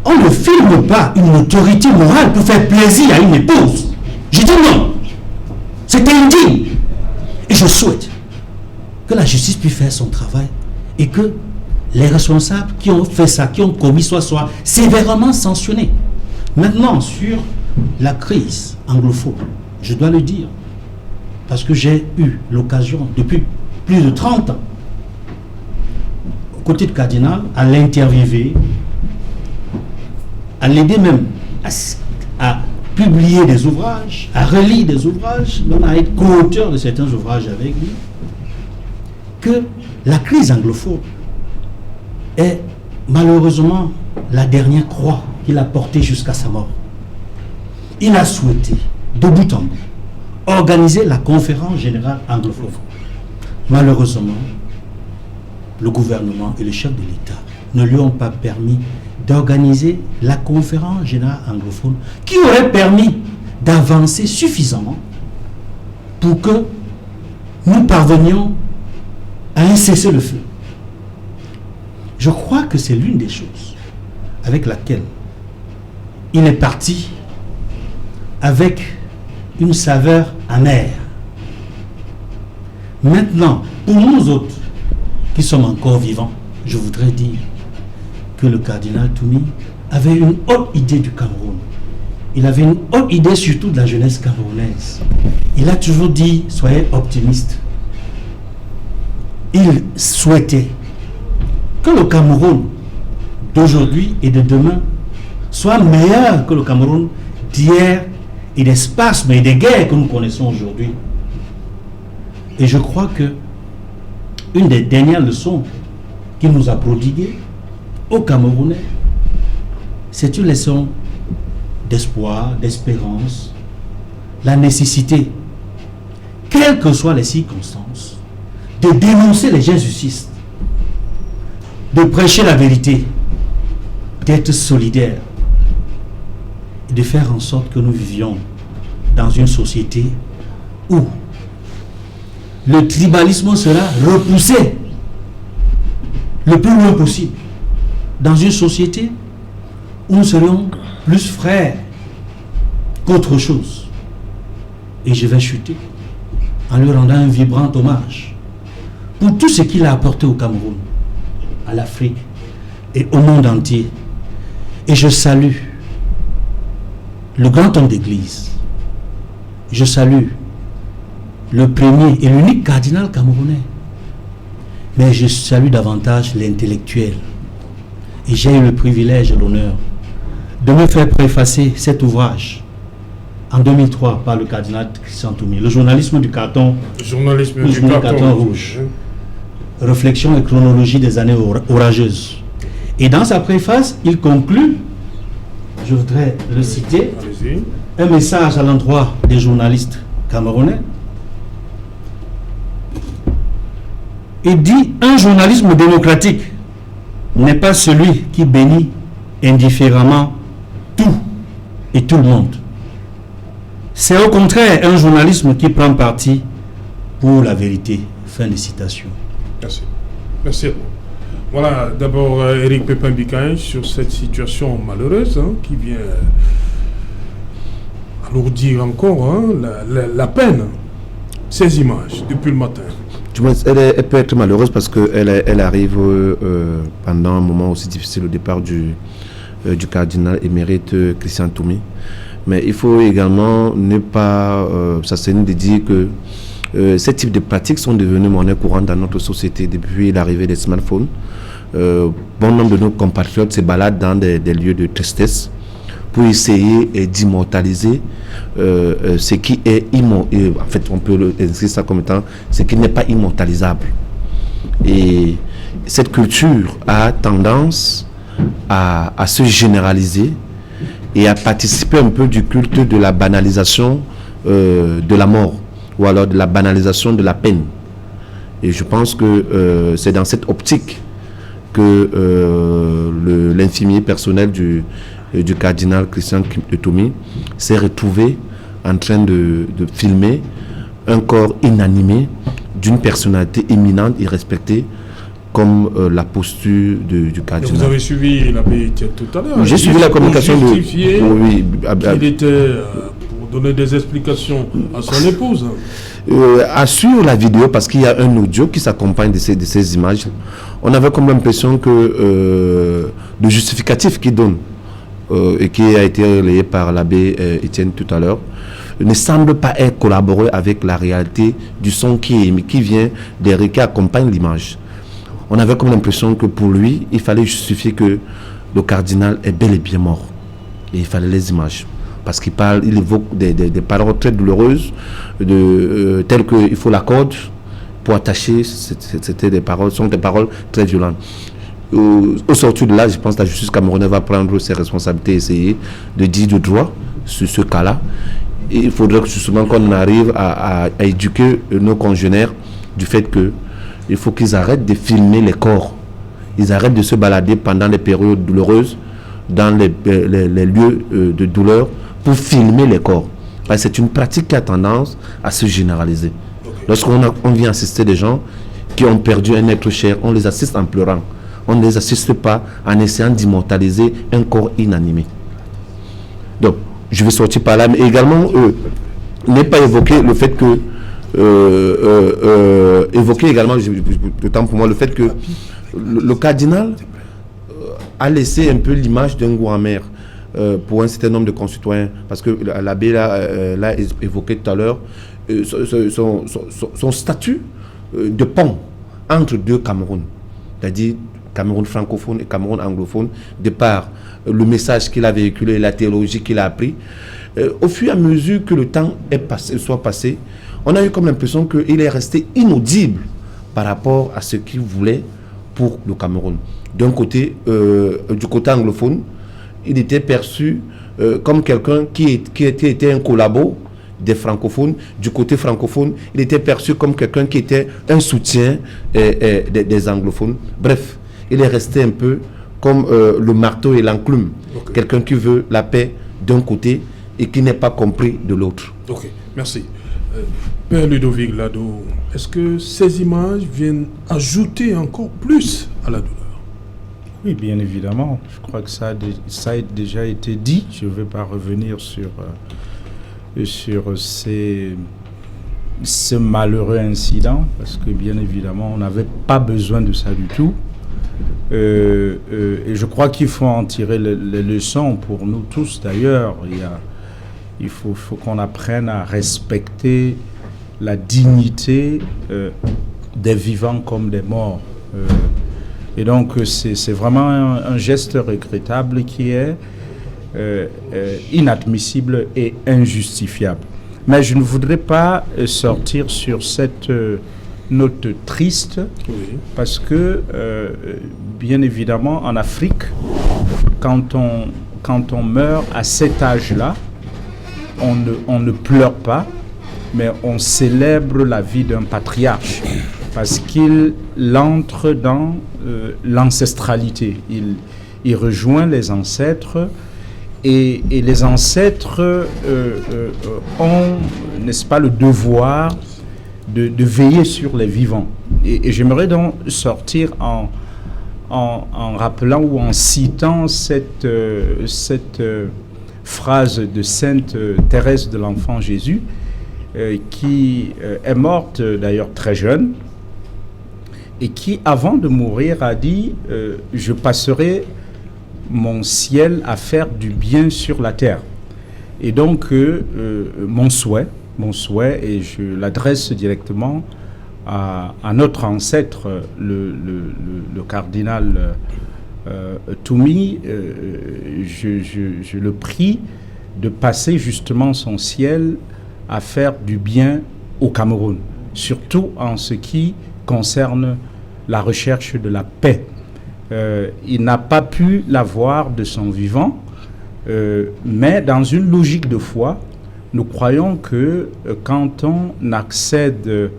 On ne filme pas une autorité morale pour faire plaisir à une épouse. Je dis non. C'est indigne. Et je souhaite que la justice puisse faire son travail et que les responsables qui ont fait ça, qui ont commis soient sévèrement sanctionnés. Maintenant, sur la crise anglophone, je dois le dire, parce que j'ai eu l'occasion, depuis plus de 30 ans, aux côtés de Cardinal, à l'interviewer, à l'aider même à publier des ouvrages, à relire des ouvrages, même à être co-auteur de certains ouvrages avec lui, que la crise anglophone est malheureusement la dernière croix qu'il a portée jusqu'à sa mort. Il a souhaité, de bout en bout, organiser la conférence générale anglophone. Malheureusement, le gouvernement et le chef de l'État ne lui ont pas permis d'organiser la conférence générale anglophone qui aurait permis d'avancer suffisamment pour que nous parvenions à un cessez-le-feu. Je crois que c'est l'une des choses avec laquelle il est parti avec une saveur amère. Maintenant, pour nous autres qui sommes encore vivants, je voudrais dire que le cardinal Toumi avait une haute idée du Cameroun. Il avait une haute idée surtout de la jeunesse camerounaise. Il a toujours dit, soyez optimistes. Il souhaitait que le Cameroun d'aujourd'hui et de demain soit meilleur que le Cameroun d'hier et des spasmes et des guerres que nous connaissons aujourd'hui. Et je crois que une des dernières leçons qu'il nous a prodiguées aux Camerounais, c'est une leçon d'espoir, d'espérance, la nécessité, quelles que soient les circonstances, de dénoncer les injustices, de prêcher la vérité, d'être solidaire et de faire en sorte que nous vivions dans une société où le tribalisme sera repoussé le plus loin possible, dans une société où nous serions plus frères qu'autre chose. Et je vais chuter en lui rendant un vibrant hommage pour tout ce qu'il a apporté au Cameroun, à l'Afrique et au monde entier. Et je salue le grand homme d'église. Je salue le premier et l'unique cardinal camerounais. Mais je salue davantage l'intellectuel. Et j'ai eu le privilège et l'honneur de me faire préfacer cet ouvrage en 2003 par le cardinal Christian Toumi, le journalisme du carton, carton rouge. Réflexion et chronologie des années orageuses. Et dans sa préface, il conclut, je voudrais le citer, un message à l'endroit des journalistes camerounais. Il dit: un journalisme démocratique n'est pas celui qui bénit indifféremment tout et tout le monde. C'est au contraire un journalisme qui prend parti pour la vérité. Fin de citation. Merci. Merci. Voilà, d'abord Éric Pépin-Bikaï sur cette situation malheureuse qui vient alourdir encore la peine. Ces images depuis le matin. Elle peut être malheureuse parce qu'elle arrive pendant un moment aussi difficile au départ du cardinal émérite Christian Toumi. Mais il faut également ne pas s'asséner de dire que ces types de pratiques sont devenues monnaie courante dans notre société depuis l'arrivée des smartphones. Bon nombre de nos compatriotes se baladent dans des lieux de tristesse pour essayer d'immortaliser ce qui est en fait, on peut inscrire ça comme étant ce qui n'est pas immortalisable. Et cette culture a tendance à se généraliser et à participer un peu du culte de la banalisation de la mort, ou alors de la banalisation de la peine. Et je pense que c'est dans cette optique que l'infirmier personnel du cardinal Christian Toumi s'est retrouvé en train de filmer un corps inanimé d'une personnalité éminente et respectée comme la posture du cardinal. Vous avez suivi l'abbé tout à l'heure. J'ai suivi la communication de... Oui, il était pour donner des explications à son épouse. À suivre la vidéo, parce qu'il y a un audio qui s'accompagne de ces images, on avait comme l'impression que le justificatif qu'il donne et qui a été relayé par l'abbé Étienne tout à l'heure ne semble pas être collaboré avec la réalité du son qui vient derrière, qui accompagne l'image. On avait comme l'impression que pour lui, il fallait justifier que le cardinal est bel et bien mort. Et il fallait les images. Parce qu'il évoque des paroles très douloureuses, telles qu'il faut la corde pour attacher. Sont des paroles très violentes. Au sortir de là, je pense que la justice camerounaise va prendre ses responsabilités et essayer de dire du droit sur ce cas-là. Et il faudrait justement qu'on arrive à éduquer nos congénères du fait que il faut qu'ils arrêtent de filmer les corps. Ils arrêtent de se balader pendant les périodes douloureuses dans les lieux de douleur pour filmer les corps. Parce que c'est une pratique qui a tendance à se généraliser. Lorsqu'on vient assister des gens qui ont perdu un être cher, on les assiste en pleurant. On ne les assiste pas en essayant d'immortaliser un corps inanimé. Donc, je vais sortir par là, mais également, n'est pas évoqué le fait que évoquer également, le temps pour moi, le fait que le cardinal a laissé un peu l'image d'un goût amer pour un certain nombre de concitoyens, parce que l'abbé l'a évoqué tout à l'heure, son statut de pont entre deux Cameroun, c'est-à-dire Cameroun francophone et Cameroun anglophone, de par le message qu'il a véhiculé, la théologie qu'il a appris. Au fur et à mesure que le temps soit passé, on a eu comme l'impression qu'il est resté inaudible par rapport à ce qu'il voulait pour le Cameroun. D'un côté, du côté anglophone, il était perçu comme quelqu'un qui était un collabo des francophones. Du côté francophone, il était perçu comme quelqu'un qui était un soutien des anglophones. Bref, il est resté un peu comme le marteau et l'enclume. Okay. Quelqu'un qui veut la paix d'un côté et qui n'est pas compris de l'autre. Ok, merci. Père Ludovic Lado, est-ce que ces images viennent ajouter encore plus à la douleur? Oui, bien évidemment. Je crois que ça a déjà été dit. Je ne vais pas revenir sur ce malheureux incident, parce que bien évidemment, on n'avait pas besoin de ça du tout. Et je crois qu'il faut en tirer les leçons pour nous tous d'ailleurs. Il faut qu'on apprenne à respecter la dignité des vivants comme des morts. Et donc c'est vraiment un geste regrettable qui est inadmissible et injustifiable. Mais je ne voudrais pas sortir sur cette note triste, oui, parce que bien évidemment en Afrique, quand on meurt à cet âge-là, on ne pleure pas, mais on célèbre la vie d'un patriarche, parce qu'il entre dans l'ancestralité. Il rejoint les ancêtres, et les ancêtres ont, n'est-ce pas, le devoir de veiller sur les vivants. Et j'aimerais donc sortir en rappelant ou en citant cette phrase de Sainte Thérèse de l'Enfant Jésus, qui est morte d'ailleurs très jeune, et qui, avant de mourir, a dit « Je passerai mon ciel à faire du bien sur la terre ». Et donc, mon souhait, et je l'adresse directement à notre ancêtre, le cardinal Toumi, je le prie de passer justement son ciel à faire du bien au Cameroun, surtout en ce qui concerne la recherche de la paix. Il n'a pas pu l'avoir de son vivant, mais dans une logique de foi, nous croyons que quand on accède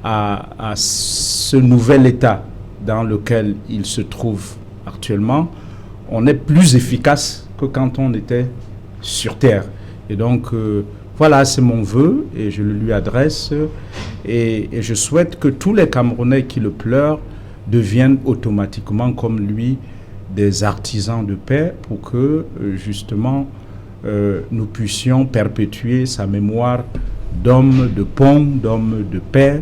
à ce nouvel état dans lequel il se trouve actuellement, on est plus efficace que quand on était sur terre. Et donc, voilà, c'est mon vœu et je le lui adresse. Et je souhaite que tous les Camerounais qui le pleurent deviennent automatiquement comme lui des artisans de paix pour que justement nous puissions perpétuer sa mémoire d'homme de pont, d'homme de paix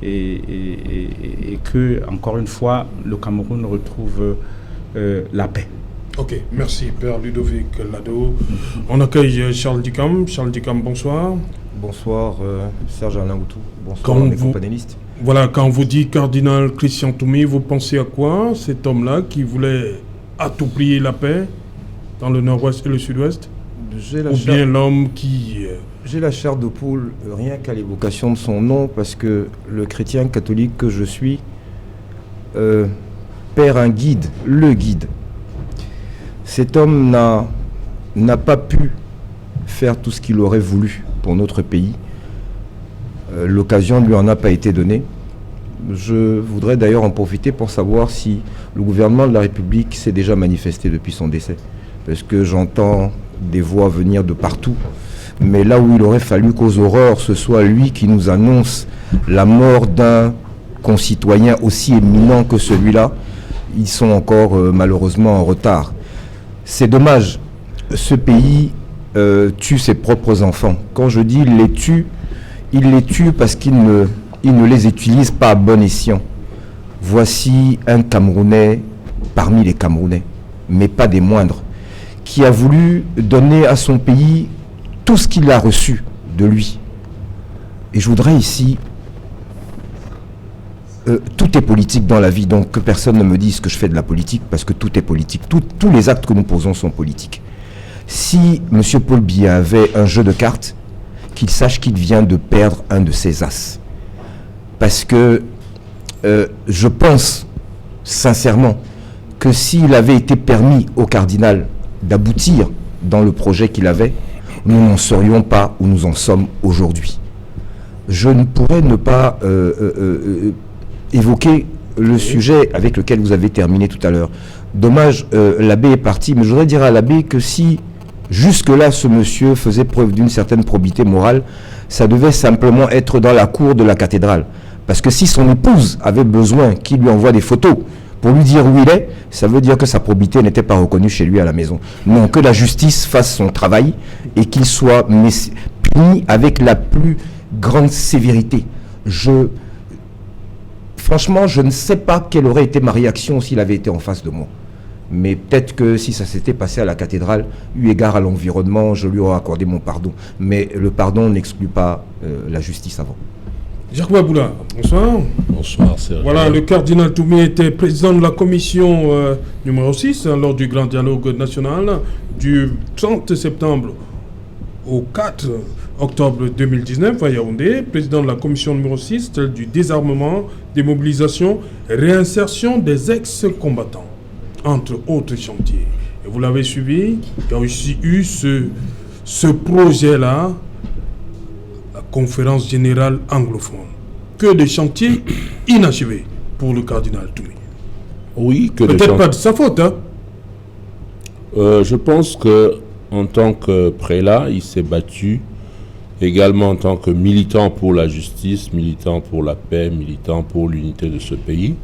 et que, encore une fois, le Cameroun retrouve la paix. Ok, merci Père Ludovic Lado. On accueille Charles Dicam. Charles Dicam, bonsoir. Bonsoir Serge Alain Goutou. Bonsoir mes companélistes. Voilà, quand vous dites cardinal Christian Toumi, vous pensez à quoi? Cet homme-là qui voulait à tout prix la paix dans le nord-ouest et le sud-ouest? Bien l'homme qui... J'ai la chair de poule rien qu'à l'évocation de son nom, parce que le chrétien catholique que je suis perd un guide, le guide. Cet homme n'a pas pu faire tout ce qu'il aurait voulu pour notre pays. L'occasion ne lui en a pas été donnée. Je voudrais d'ailleurs en profiter pour savoir si le gouvernement de la République s'est déjà manifesté depuis son décès. Parce que j'entends des voix venir de partout. Mais là où il aurait fallu qu'aux aurores, ce soit lui qui nous annonce la mort d'un concitoyen aussi éminent que celui-là, ils sont encore malheureusement en retard. C'est dommage. Ce pays tue ses propres enfants. Quand je dis il les tue parce qu'il ne les utilise pas à bon escient. Voici un Camerounais parmi les Camerounais, mais pas des moindres, qui a voulu donner à son pays tout ce qu'il a reçu de lui. Et je voudrais ici... tout est politique dans la vie, donc que personne ne me dise que je fais de la politique, parce que tout est politique. Tous les actes que nous posons sont politiques. Si M. Paul Biya avait un jeu de cartes, qu'il sache qu'il vient de perdre un de ses as. Parce que je pense sincèrement que s'il avait été permis au cardinal d'aboutir dans le projet qu'il avait, nous n'en serions pas où nous en sommes aujourd'hui. Je ne pourrais ne pas évoquer le sujet avec lequel vous avez terminé tout à l'heure. Dommage, l'abbé est parti, mais je voudrais dire à l'abbé que si jusque-là ce monsieur faisait preuve d'une certaine probité morale, ça devait simplement être dans la cour de la cathédrale. Parce que si son épouse avait besoin qu'il lui envoie des photos pour lui dire où il est, ça veut dire que sa probité n'était pas reconnue chez lui à la maison. Non, que la justice fasse son travail et qu'il soit puni avec la plus grande sévérité. Franchement, je ne sais pas quelle aurait été ma réaction s'il avait été en face de moi. Mais peut-être que si ça s'était passé à la cathédrale, eu égard à l'environnement, je lui aurais accordé mon pardon. Mais le pardon n'exclut pas la justice avant. Jacques Baboula, bonsoir. Bonsoir, Serge. Voilà, le cardinal Toumi était président de la commission numéro 6 lors du grand dialogue national du 30 septembre au 4 octobre 2019 à Yaoundé, président de la commission numéro 6, celle du désarmement, démobilisation et réinsertion des ex-combattants, entre autres chantiers. Et vous l'avez suivi, il y a aussi eu ce projet-là, la conférence générale anglophone. Que de chantiers inachevés pour le cardinal Toumi. Oui, que peut-être pas de sa faute, hein? Je pense que en tant que prélat, il s'est battu également en tant que militant pour la justice, militant pour la paix, militant pour l'unité de ce pays,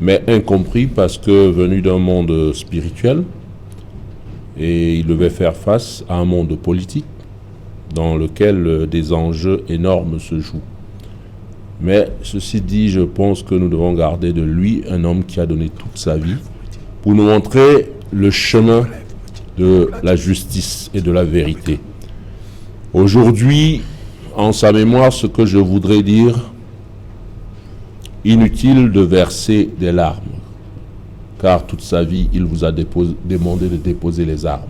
mais incompris parce que venu d'un monde spirituel, et il devait faire face à un monde politique dans lequel des enjeux énormes se jouent. Mais ceci dit, je pense que nous devons garder de lui un homme qui a donné toute sa vie pour nous montrer le chemin de la justice et de la vérité. Aujourd'hui, en sa mémoire, ce que je voudrais dire, inutile de verser des larmes, car toute sa vie, il vous a demandé de déposer les armes.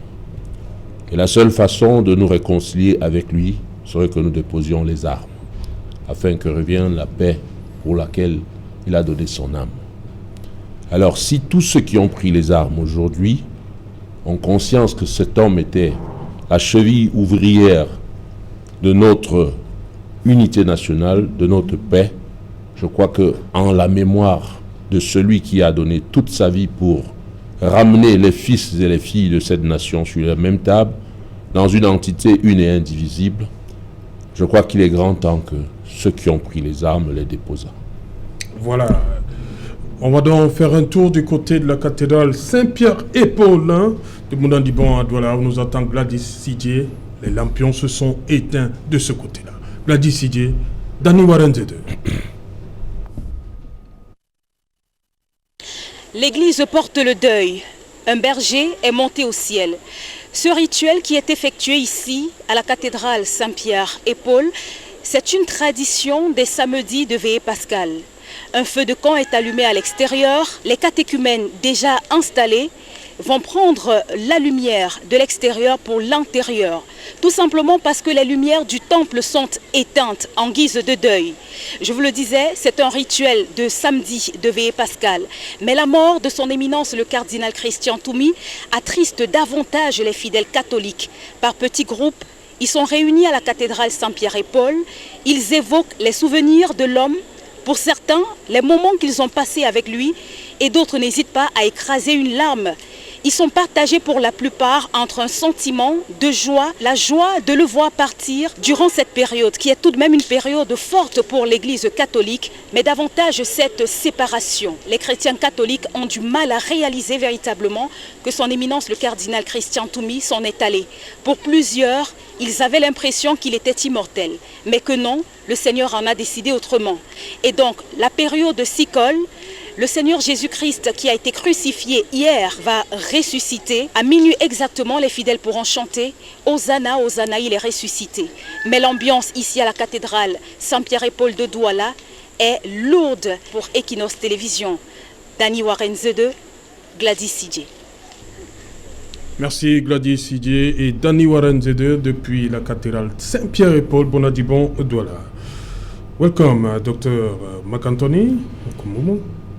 Et la seule façon de nous réconcilier avec lui serait que nous déposions les armes, afin que revienne la paix pour laquelle il a donné son âme. Alors, si tous ceux qui ont pris les armes aujourd'hui ont conscience que cet homme était la cheville ouvrière de notre unité nationale, de notre paix, je crois que en la mémoire de celui qui a donné toute sa vie pour ramener les fils et les filles de cette nation sur la même table, dans une entité une et indivisible, je crois qu'il est grand temps que ceux qui ont pris les armes les déposent. Voilà. On va donc faire un tour du côté de la cathédrale Saint-Pierre et Paul de Moundandibon à Douala où nous attend Gladys Sidje. Les lampions se sont éteints de ce côté-là. Gladys Sidje, Dani Warenzede. L'église porte le deuil. Un berger est monté au ciel. Ce rituel qui est effectué ici, à la cathédrale Saint-Pierre et Paul, c'est une tradition des samedis de veillée pascale. Un feu de camp est allumé à l'extérieur. Les catéchumènes déjà installés vont prendre la lumière de l'extérieur pour l'intérieur. Tout simplement parce que les lumières du temple sont éteintes en guise de deuil. Je vous le disais, c'est un rituel de samedi de veillée pascale. Mais la mort de son éminence, le cardinal Christian Toumi, attriste davantage les fidèles catholiques. Par petits groupes, ils sont réunis à la cathédrale Saint-Pierre et Paul. Ils évoquent les souvenirs de l'homme. Pour certains, les moments qu'ils ont passés avec lui, et d'autres n'hésitent pas à écraser une larme. Ils sont partagés pour la plupart entre un sentiment de joie, la joie de le voir partir durant cette période, qui est tout de même une période forte pour l'Église catholique, mais davantage cette séparation. Les chrétiens catholiques ont du mal à réaliser véritablement que son éminence, le cardinal Christian Toumi, s'en est allé. Pour plusieurs, ils avaient l'impression qu'il était immortel, mais que non, le Seigneur en a décidé autrement. Et donc, la période s'y colle. Le Seigneur Jésus-Christ qui a été crucifié hier va ressusciter. À minuit exactement, les fidèles pourront chanter « Hosanna, Hosanna, il est ressuscité ». Mais l'ambiance ici à la cathédrale Saint-Pierre et Paul de Douala est lourde pour Equinox Télévision. Dani Warenzede, Gladys Sidje. Merci Gladys Sidje et Dani Warenzede depuis la cathédrale Saint-Pierre et Paul, Bonadibon, Douala. Welcome, Dr. McAnthony.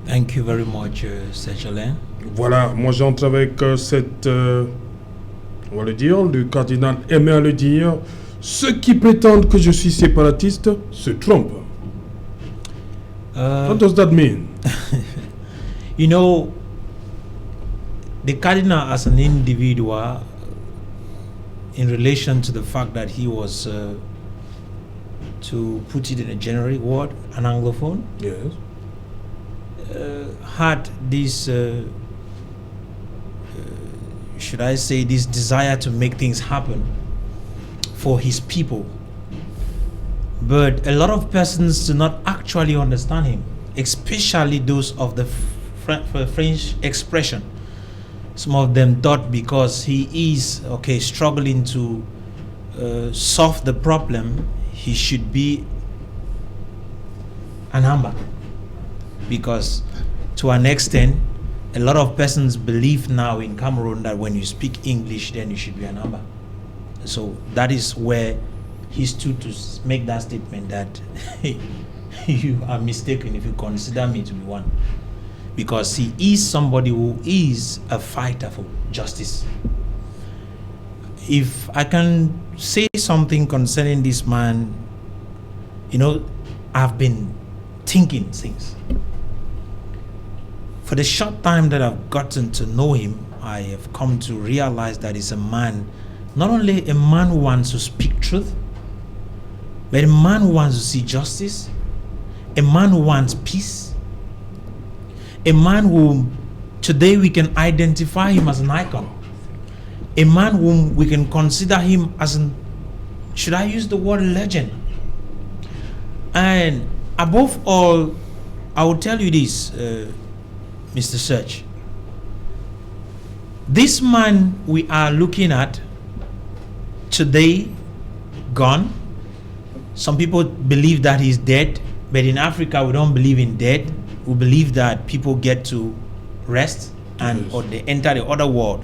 Thank you very much, Serge-Alain. Voilà, moi j'entre avec cette, on va le dire, le cardinal aimait à le dire, ceux qui prétendent que je suis séparatiste se trompent. What does that mean? You know, the cardinal as an individual, in relation to the fact that he was, to put it in a generic word, an Anglophone. Yes. Had this, should I say, this desire to make things happen for his people. But a lot of persons do not actually understand him, especially those of the French expression. Some of them thought because he is, struggling to solve the problem, he should be an Amba. Because to an extent, a lot of persons believe now in Cameroon that when you speak English, then you should be an Amba. So that is where he stood to make that statement that you are mistaken if you consider me to be one. Because he is somebody who is a fighter for justice. If I can say something concerning this man, you know, I've been thinking things. For the short time that I've gotten to know him, I have come to realize that he's a man, not only a man who wants to speak truth, but a man who wants to see justice, a man who wants peace, a man who today we can identify him as an icon, a man whom we can consider him as an, should I use the word legend? And above all, I will tell you this, Mr. Search. This man we are looking at today, gone. Some people believe that he's dead, but in Africa we don't believe in dead. We believe that people get to rest and or they enter the other world.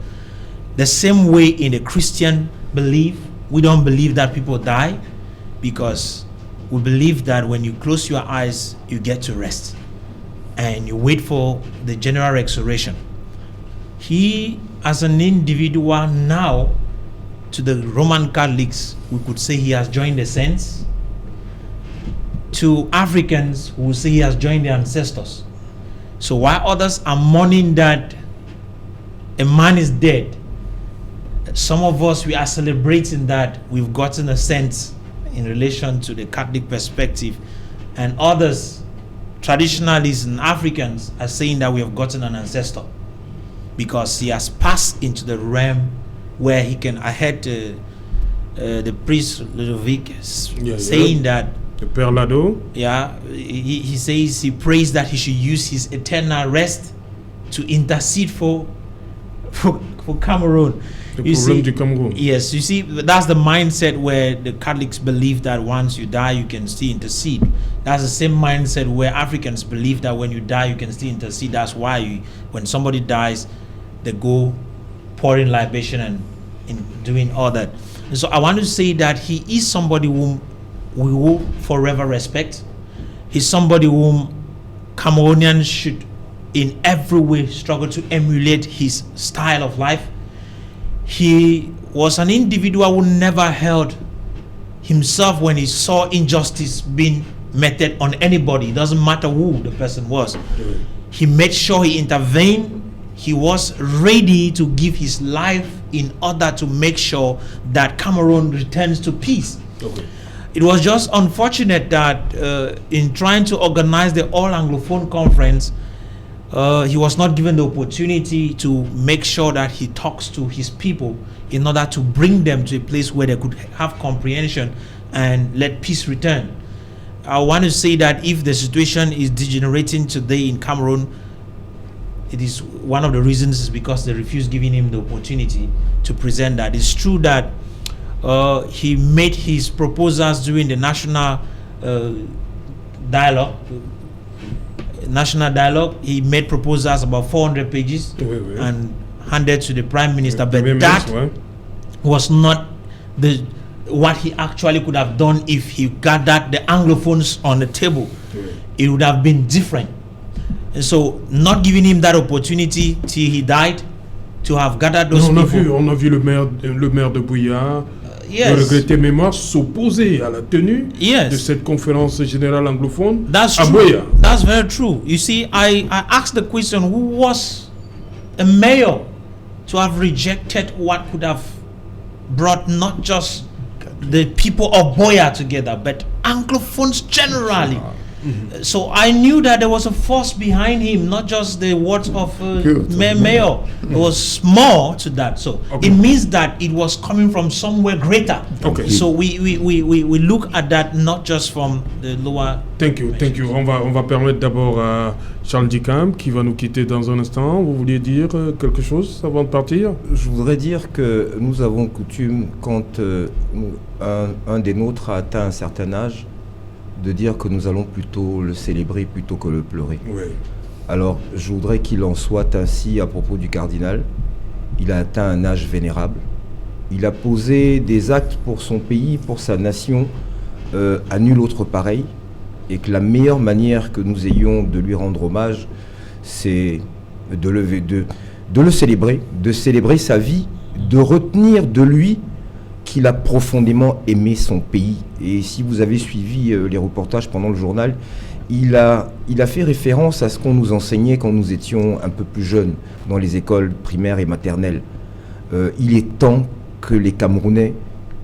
The same way in the Christian belief, we don't believe that people die, because we believe that when you close your eyes, you get to rest and you wait for the general resurrection. He, as an individual now, to the Roman Catholics, we could say he has joined the saints. To Africans, we will say he has joined the ancestors. So while others are mourning that a man is dead, some of us, we are celebrating that we've gotten a sense in relation to the Catholic perspective, and others traditionalists and Africans are saying that we have gotten an ancestor because he has passed into the realm where he can. I heard the priest Ludovic saying that. The Père Lado. Yeah, he says he prays that he should use his eternal rest to intercede for Cameroon. The problem du Cameroon. Yes, you see, that's the mindset where the Catholics believe that once you die, you can still intercede. That's the same mindset where Africans believe that when you die, you can still intercede. That's why when somebody dies, they go pouring libation and in doing all that. And so I want to say that he is somebody whom we will forever respect. He's somebody whom Cameroonians should in every way struggle to emulate his style of life. He was an individual who never held himself when he saw injustice being meted on anybody. It doesn't matter who the person was. He made sure he intervened. He was ready to give his life in order to make sure that Cameroon returns to peace. Okay. It was just unfortunate that in trying to organize the All Anglophone Conference, he was not given the opportunity to make sure that he talks to his people in order to bring them to a place where they could have comprehension and let peace return. I want to say that if the situation is degenerating today in Cameroon, it is one of the reasons is because they refused giving him the opportunity to present that. It's true that he made his proposals during the national dialogue. He made proposals about 400 pages and handed to the Prime Minister, but that was not what he actually could have done if he gathered the Anglophones on the table. It would have been different. And so not giving him that opportunity till he died to have gathered those people. On a vu le maire de Bouillard, le regretté mémoire, s'opposer à la tenue de cette conférence générale anglophone. That's true. That's very true. You see, I asked the question, who was a mayor to have rejected what could have brought not just the people of Boya together, but Anglophones generally. So I knew that there was a force behind him, not just the words of mayor. There was more to that. So it means that it was coming from somewhere greater. So we look at that not just from the lower. Thank you. On va permettre d'abord à Charles Dicam qui va nous quitter dans un instant. Vous vouliez dire quelque chose avant de partir? Je voudrais dire que nous avons coutume, quand un des nôtres a atteint un certain âge, de dire que nous allons plutôt le célébrer plutôt que le pleurer. Alors, je voudrais qu'il en soit ainsi à propos du cardinal. Il a atteint un âge vénérable. Il a posé des actes pour son pays, pour sa nation, à nul autre pareil. Et que la meilleure manière que nous ayons de lui rendre hommage, c'est de le célébrer, de célébrer sa vie, de retenir de lui qu'il a profondément aimé son pays. Et si vous avez suivi les reportages pendant le journal, il a fait référence à ce qu'on nous enseignait quand nous étions un peu plus jeunes dans les écoles primaires et maternelles. Il est temps que les Camerounais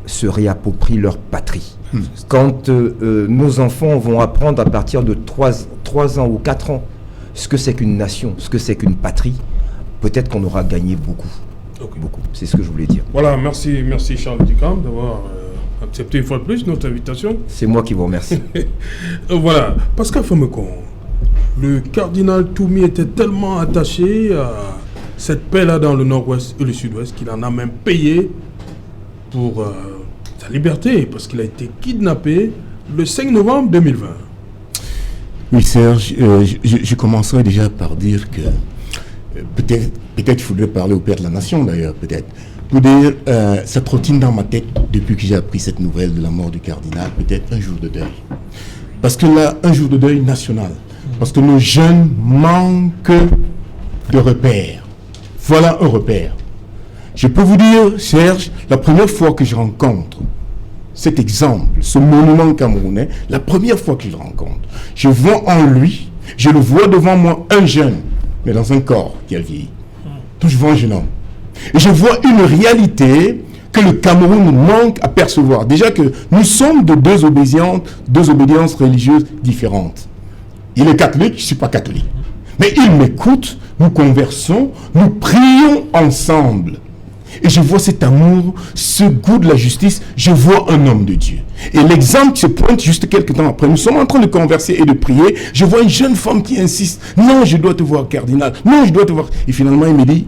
se réapproprient leur patrie. Quand nos enfants vont apprendre à partir de 3 ans ou 4 ans ce que c'est qu'une nation, ce que c'est qu'une patrie, peut-être qu'on aura gagné beaucoup. Beaucoup. C'est ce que je voulais dire. Voilà, merci Charles Dicam d'avoir accepté une fois de plus notre invitation. C'est moi qui vous remercie. Voilà, Pascal Famecon, le cardinal Toumi était tellement attaché à cette paix-là dans le nord-ouest et le sud-ouest qu'il en a même payé pour sa liberté, parce qu'il a été kidnappé le 5 novembre 2020. Oui, Serge, je commencerai déjà par dire que peut-être il faudrait parler au père de la nation d'ailleurs, peut-être, pour dire, ça trottine dans ma tête depuis que j'ai appris cette nouvelle de la mort du cardinal, peut-être un jour de deuil. Parce que là, un jour de deuil national, parce que nos jeunes manquent de repères. Voilà un repère. Je peux vous dire, Serge, la première fois que je rencontre cet exemple, ce monument camerounais, la première fois que je le rencontre, je vois en lui, je le vois devant moi, un jeune, mais dans un corps qui a vieilli. Donc je vois un jeune homme. Et je vois une réalité que le Cameroun manque à percevoir. Déjà que nous sommes de deux obédiences religieuses différentes. Il est catholique, je ne suis pas catholique. Mais il m'écoute, nous conversons, nous prions ensemble. Et je vois cet amour, ce goût de la justice, je vois un homme de Dieu. Et l'exemple se pointe juste quelques temps après. Nous sommes en train de converser et de prier. Je vois une jeune femme qui insiste. Non, je dois te voir, cardinal. Non, je dois te voir. Et finalement, il me dit,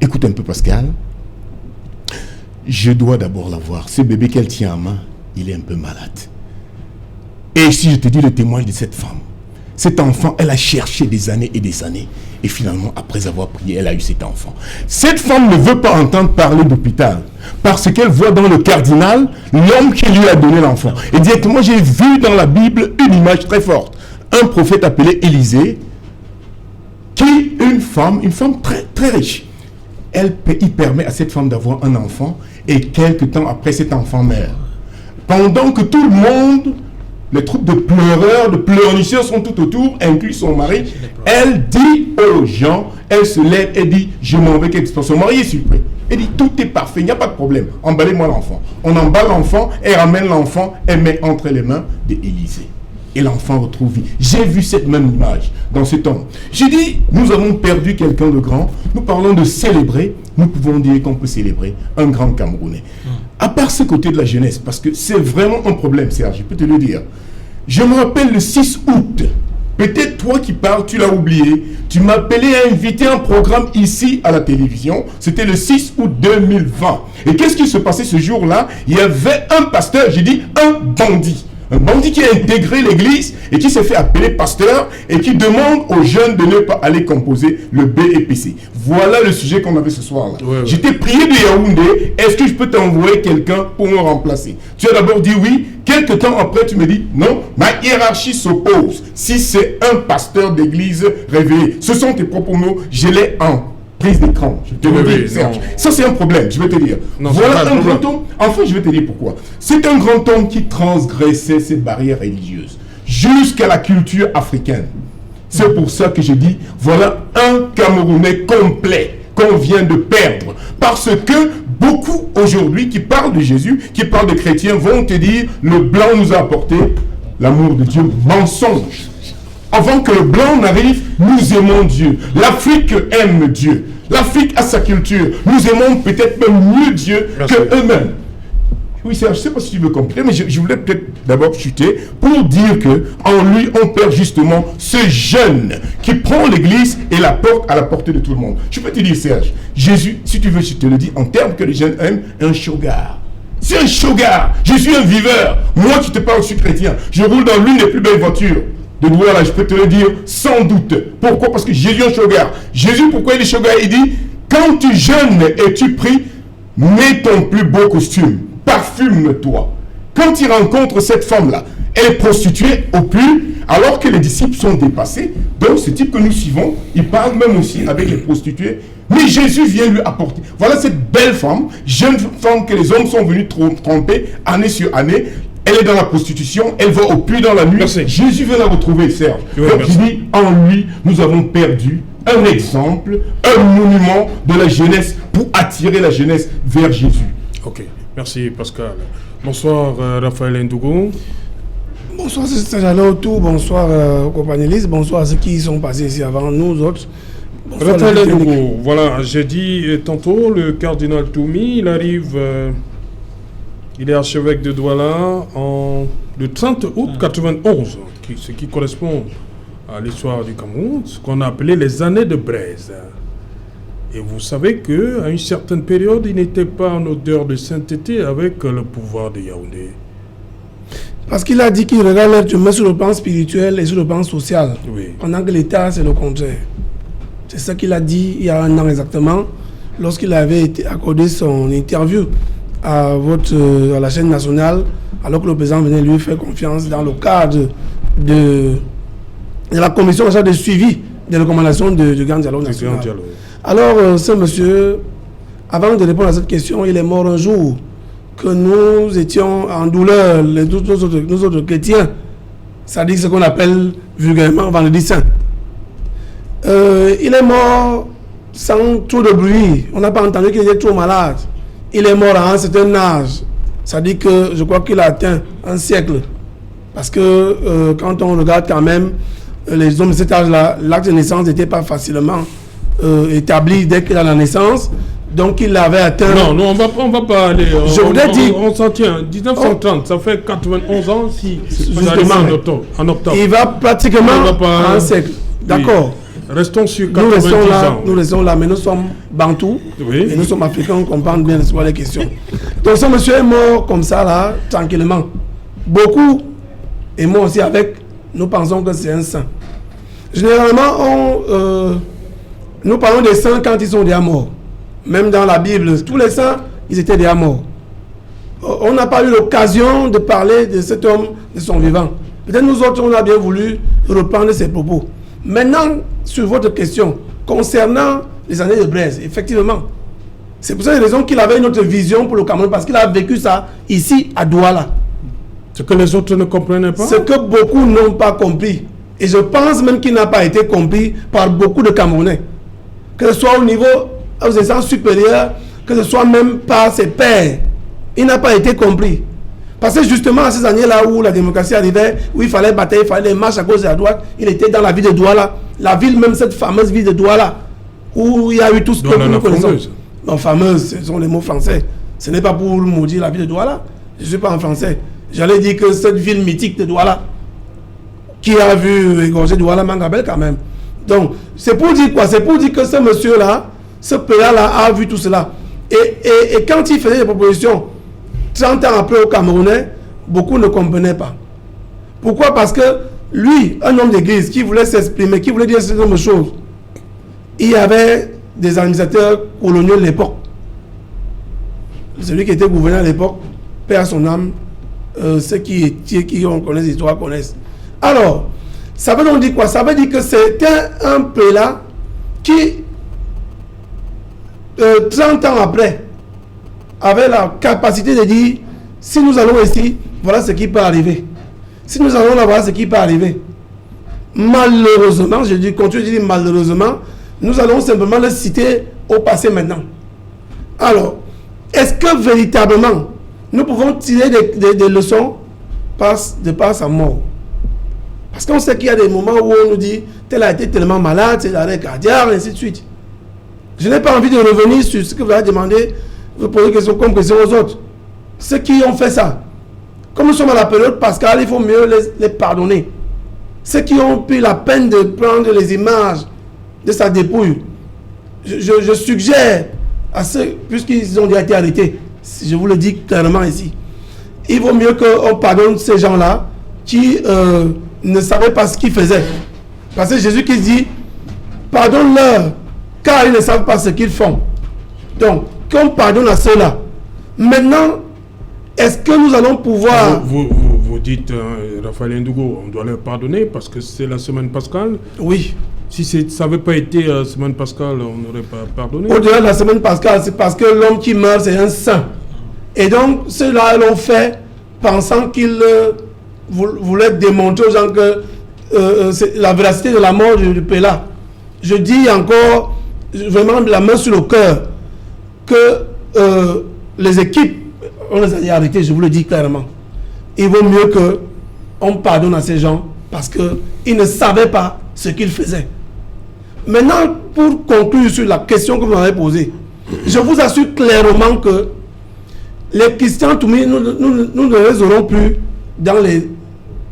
écoute un peu, Pascal. Je dois d'abord la voir. Ce bébé qu'elle tient en main, il est un peu malade. Et si je te dis le témoignage de cette femme, cet enfant, elle a cherché des années et des années. Et finalement, après avoir prié, elle a eu cet enfant. Cette femme ne veut pas entendre parler d'hôpital. Parce qu'elle voit dans le cardinal l'homme qui lui a donné l'enfant. Et directement, j'ai vu dans la Bible une image très forte. Un prophète appelé Élisée, qui une femme très, très riche. Il permet à cette femme d'avoir un enfant. Et quelque temps après, cet enfant meurt. Pendant que tout le monde... Les troupes de pleureurs, de pleurnicheurs sont tout autour, inclus son mari. Elle dit aux gens, elle se lève et dit, je m'en vais quelque part. Son mari est surpris. Elle dit, tout est parfait, il n'y a pas de problème. Emballez-moi l'enfant. On emballe l'enfant, elle ramène l'enfant, elle met entre les mains d'Élisée. Et l'enfant retrouve vie. J'ai vu cette même image dans ce temps. J'ai dit, nous avons perdu quelqu'un de grand. Nous parlons de célébrer. Nous pouvons dire qu'on peut célébrer un grand Camerounais. À part ce côté de la jeunesse, parce que c'est vraiment un problème, Serge, je peux te le dire. Je me rappelle le 6 août. Peut-être toi qui parles, tu l'as oublié. Tu m'as appelé à inviter un programme ici à la télévision. C'était le 6 août 2020. Et qu'est-ce qui se passait ce jour-là? Il y avait un pasteur, j'ai dit un bandit. Un bandit qui a intégré l'église et qui s'est fait appeler pasteur et qui demande aux jeunes de ne pas aller composer le BEPC. Voilà le sujet qu'on avait ce soir-là. Ouais. J'étais prié de Yaoundé, est-ce que je peux t'envoyer quelqu'un pour me remplacer? Tu as d'abord dit oui, quelques temps après tu me dis non, ma hiérarchie s'oppose. Si c'est un pasteur d'église réveillé, ce sont tes propres mots, je l'ai en prise d'écran. Je te le dis, Serge. Ça, c'est un problème, je vais te dire. Non, voilà un grand homme. Enfin, je vais te dire pourquoi. C'est un grand homme qui transgressait ces barrières religieuses jusqu'à la culture africaine. C'est pour ça que je dis, voilà un Camerounais complet qu'on vient de perdre. Parce que beaucoup aujourd'hui qui parlent de Jésus, qui parlent de chrétiens, vont te dire, le blanc nous a apporté l'amour de Dieu. Mensonge. Avant que le blanc n'arrive, nous aimons Dieu. L'Afrique aime Dieu. L'Afrique a sa culture. Nous aimons peut-être même mieux Dieu qu'eux-mêmes. Oui, je ne sais pas si tu veux compléter, mais je voulais peut-être d'abord chuter pour dire qu'en lui, on perd justement ce jeune qui prend l'église et la porte à la portée de tout le monde. Je peux te dire, Serge, Jésus, si tu veux, je te le dis, en termes que les jeunes aiment, un shogar. C'est un shogar. Je suis un viveur. Moi qui te parle, je suis chrétien. Je roule dans l'une des plus belles voitures de Douala, je peux te le dire sans doute. Pourquoi? Parce que Jésus est un shogar. Jésus, pourquoi il est shogar? Il dit, quand tu jeûnes et tu pries, mets ton plus beau costume, parfume-toi. Quand il rencontre cette femme-là, elle est prostituée au plus, alors que les disciples sont dépassés. Donc ce type que nous suivons, il parle même aussi avec les prostituées. Mais Jésus vient lui apporter. Voilà cette belle femme, jeune femme que les hommes sont venus tromper année sur année. Elle est dans la prostitution, elle va au puits dans la nuit. Merci. Jésus vient la retrouver, Serge. Oui, donc je dis, en lui, nous avons perdu un exemple, un monument de la jeunesse pour attirer la jeunesse vers Jésus. Ok, merci Pascal. Bonsoir Raphaël Ndougo. Bonsoir Serge Alotou, bonsoir aux compagnonnistes, bonsoir à ceux qui sont passés ici avant nous autres. Raphaël Ndougo, voilà, j'ai dit tantôt, le cardinal Toumi, il arrive... il est archevêque de Douala le 30 août 91, ce qui correspond à l'histoire du Cameroun, ce qu'on a appelé les années de braise. Et vous savez qu'à une certaine période, il n'était pas en odeur de sainteté avec le pouvoir de Yaoundé. Parce qu'il a dit qu'il regarde l'être humain sur le plan spirituel et sur le plan social. Oui. Pendant que l'État, c'est le contraire. C'est ça qu'il a dit il y a un an exactement, lorsqu'il avait été accordé son interview à la chaîne nationale, alors que le président venait lui faire confiance dans le cadre de la commission de suivi des recommandations du Grand Dialogue national. Alors, ce monsieur, avant de répondre à cette question, il est mort un jour que nous étions en douleur, nous autres chrétiens, c'est-à-dire ce qu'on appelle vulgairement Vendredi Saint. Il est mort sans trop de bruit, on n'a pas entendu qu'il était trop malade. Il est mort à un certain âge. Ça dit que je crois qu'il a atteint un siècle. Parce que quand on regarde quand même les hommes de cet âge-là, l'acte de naissance n'était pas facilement établi dès qu'il a la naissance. Donc il avait atteint... Non, on va pas aller... Je voudrais dire... On s'en tient. 1930, ça fait 91 ans si justement, en octobre. Il va pratiquement un siècle. D'accord. Oui. Restons sur 90 ans. Nous restons là, mais nous sommes bantous. Oui. Et nous sommes africains, on comprend bien les questions. Donc ce monsieur est mort comme ça, là, tranquillement. Beaucoup, et moi aussi avec, nous pensons que c'est un saint. Généralement, nous parlons des saints quand ils sont déjà morts. Même dans la Bible, tous les saints, ils étaient déjà morts. On n'a pas eu l'occasion de parler de cet homme de son vivant. Peut-être nous autres, on a bien voulu reprendre ses propos. Maintenant, sur votre question, concernant les années de Blaise, effectivement, c'est pour cette raison qu'il avait une autre vision pour le Cameroun, parce qu'il a vécu ça ici, à Douala. Ce que les autres ne comprenaient pas? Ce que beaucoup n'ont pas compris. Et je pense même qu'il n'a pas été compris par beaucoup de Camerounais. Que ce soit au niveau, aux instances supérieures, que ce soit même par ses pairs. Il n'a pas été compris. Parce que justement, à ces années-là où la démocratie arrivait, où il fallait batailler, il fallait des marches à gauche et à droite, il était dans la ville de Douala. La ville, même cette fameuse ville de Douala, où il y a eu tout ce que nous connaissons. Non, fameuse, ce sont les mots français. Ce n'est pas pour maudire la ville de Douala. Je ne suis pas en français. J'allais dire que cette ville mythique de Douala, qui a vu égorger Douala Mangabel quand même. Donc, c'est pour dire quoi? C'est pour dire que ce monsieur-là, ce père-là a vu tout cela. Et quand il faisait des propositions, 30 ans après au Camerounais, beaucoup ne comprenaient pas. Pourquoi? Parce que lui, un homme d'église qui voulait s'exprimer, qui voulait dire ce genre de choses, il y avait des administrateurs coloniaux de l'époque. Celui qui était gouverneur à l'époque, paix à son âme, ceux qui connaissent l'histoire connaissent. Alors, ça veut donc dire quoi? Ça veut dire que c'était un prélat qui, 30 ans après, avait la capacité de dire, si nous allons ici, voilà ce qui peut arriver. Si nous allons là, voilà ce qui peut arriver. Malheureusement, je dis, continue de dire malheureusement, nous allons simplement le citer au passé maintenant. Alors, est-ce que véritablement, nous pouvons tirer des leçons de par sa mort? Parce qu'on sait qu'il y a des moments où on nous dit, tel a été tellement malade, c'est l'arrêt cardiaque, et ainsi de suite. Je n'ai pas envie de revenir sur ce que vous avez demandé, vous posez question comme question aux autres. Ceux qui ont fait ça, comme nous sommes à la période pascale, il faut mieux les pardonner. Ceux qui ont pris la peine de prendre les images de sa dépouille, je suggère à ceux, puisqu'ils ont déjà été arrêtés, je vous le dis clairement ici, il vaut mieux qu'on pardonne ces gens-là qui ne savaient pas ce qu'ils faisaient. Parce que Jésus qui dit, pardonne-leur, car ils ne savent pas ce qu'ils font. Donc, qu'on pardonne à ceux-là. Maintenant, est-ce que nous allons pouvoir... Vous dites, Raphaël Ndougo, on doit leur pardonner parce que c'est la semaine pascale. Oui. Si ça n'avait pas été semaine pascale, on n'aurait pas pardonné. Au-delà de la semaine pascale, c'est parce que l'homme qui meurt, c'est un saint. Et donc, ceux-là l'ont fait pensant qu'ils voulaient démontrer aux gens que la véracité de la mort du Péla. Je dis encore, vraiment la main sur le cœur, que les équipes, on les a arrêtés, je vous le dis clairement. Il vaut mieux qu'on pardonne à ces gens parce qu'ils ne savaient pas ce qu'ils faisaient. Maintenant, pour conclure sur la question que vous m'avez posée, je vous assure clairement que les Christians Toumi, nous ne les aurons plus dans les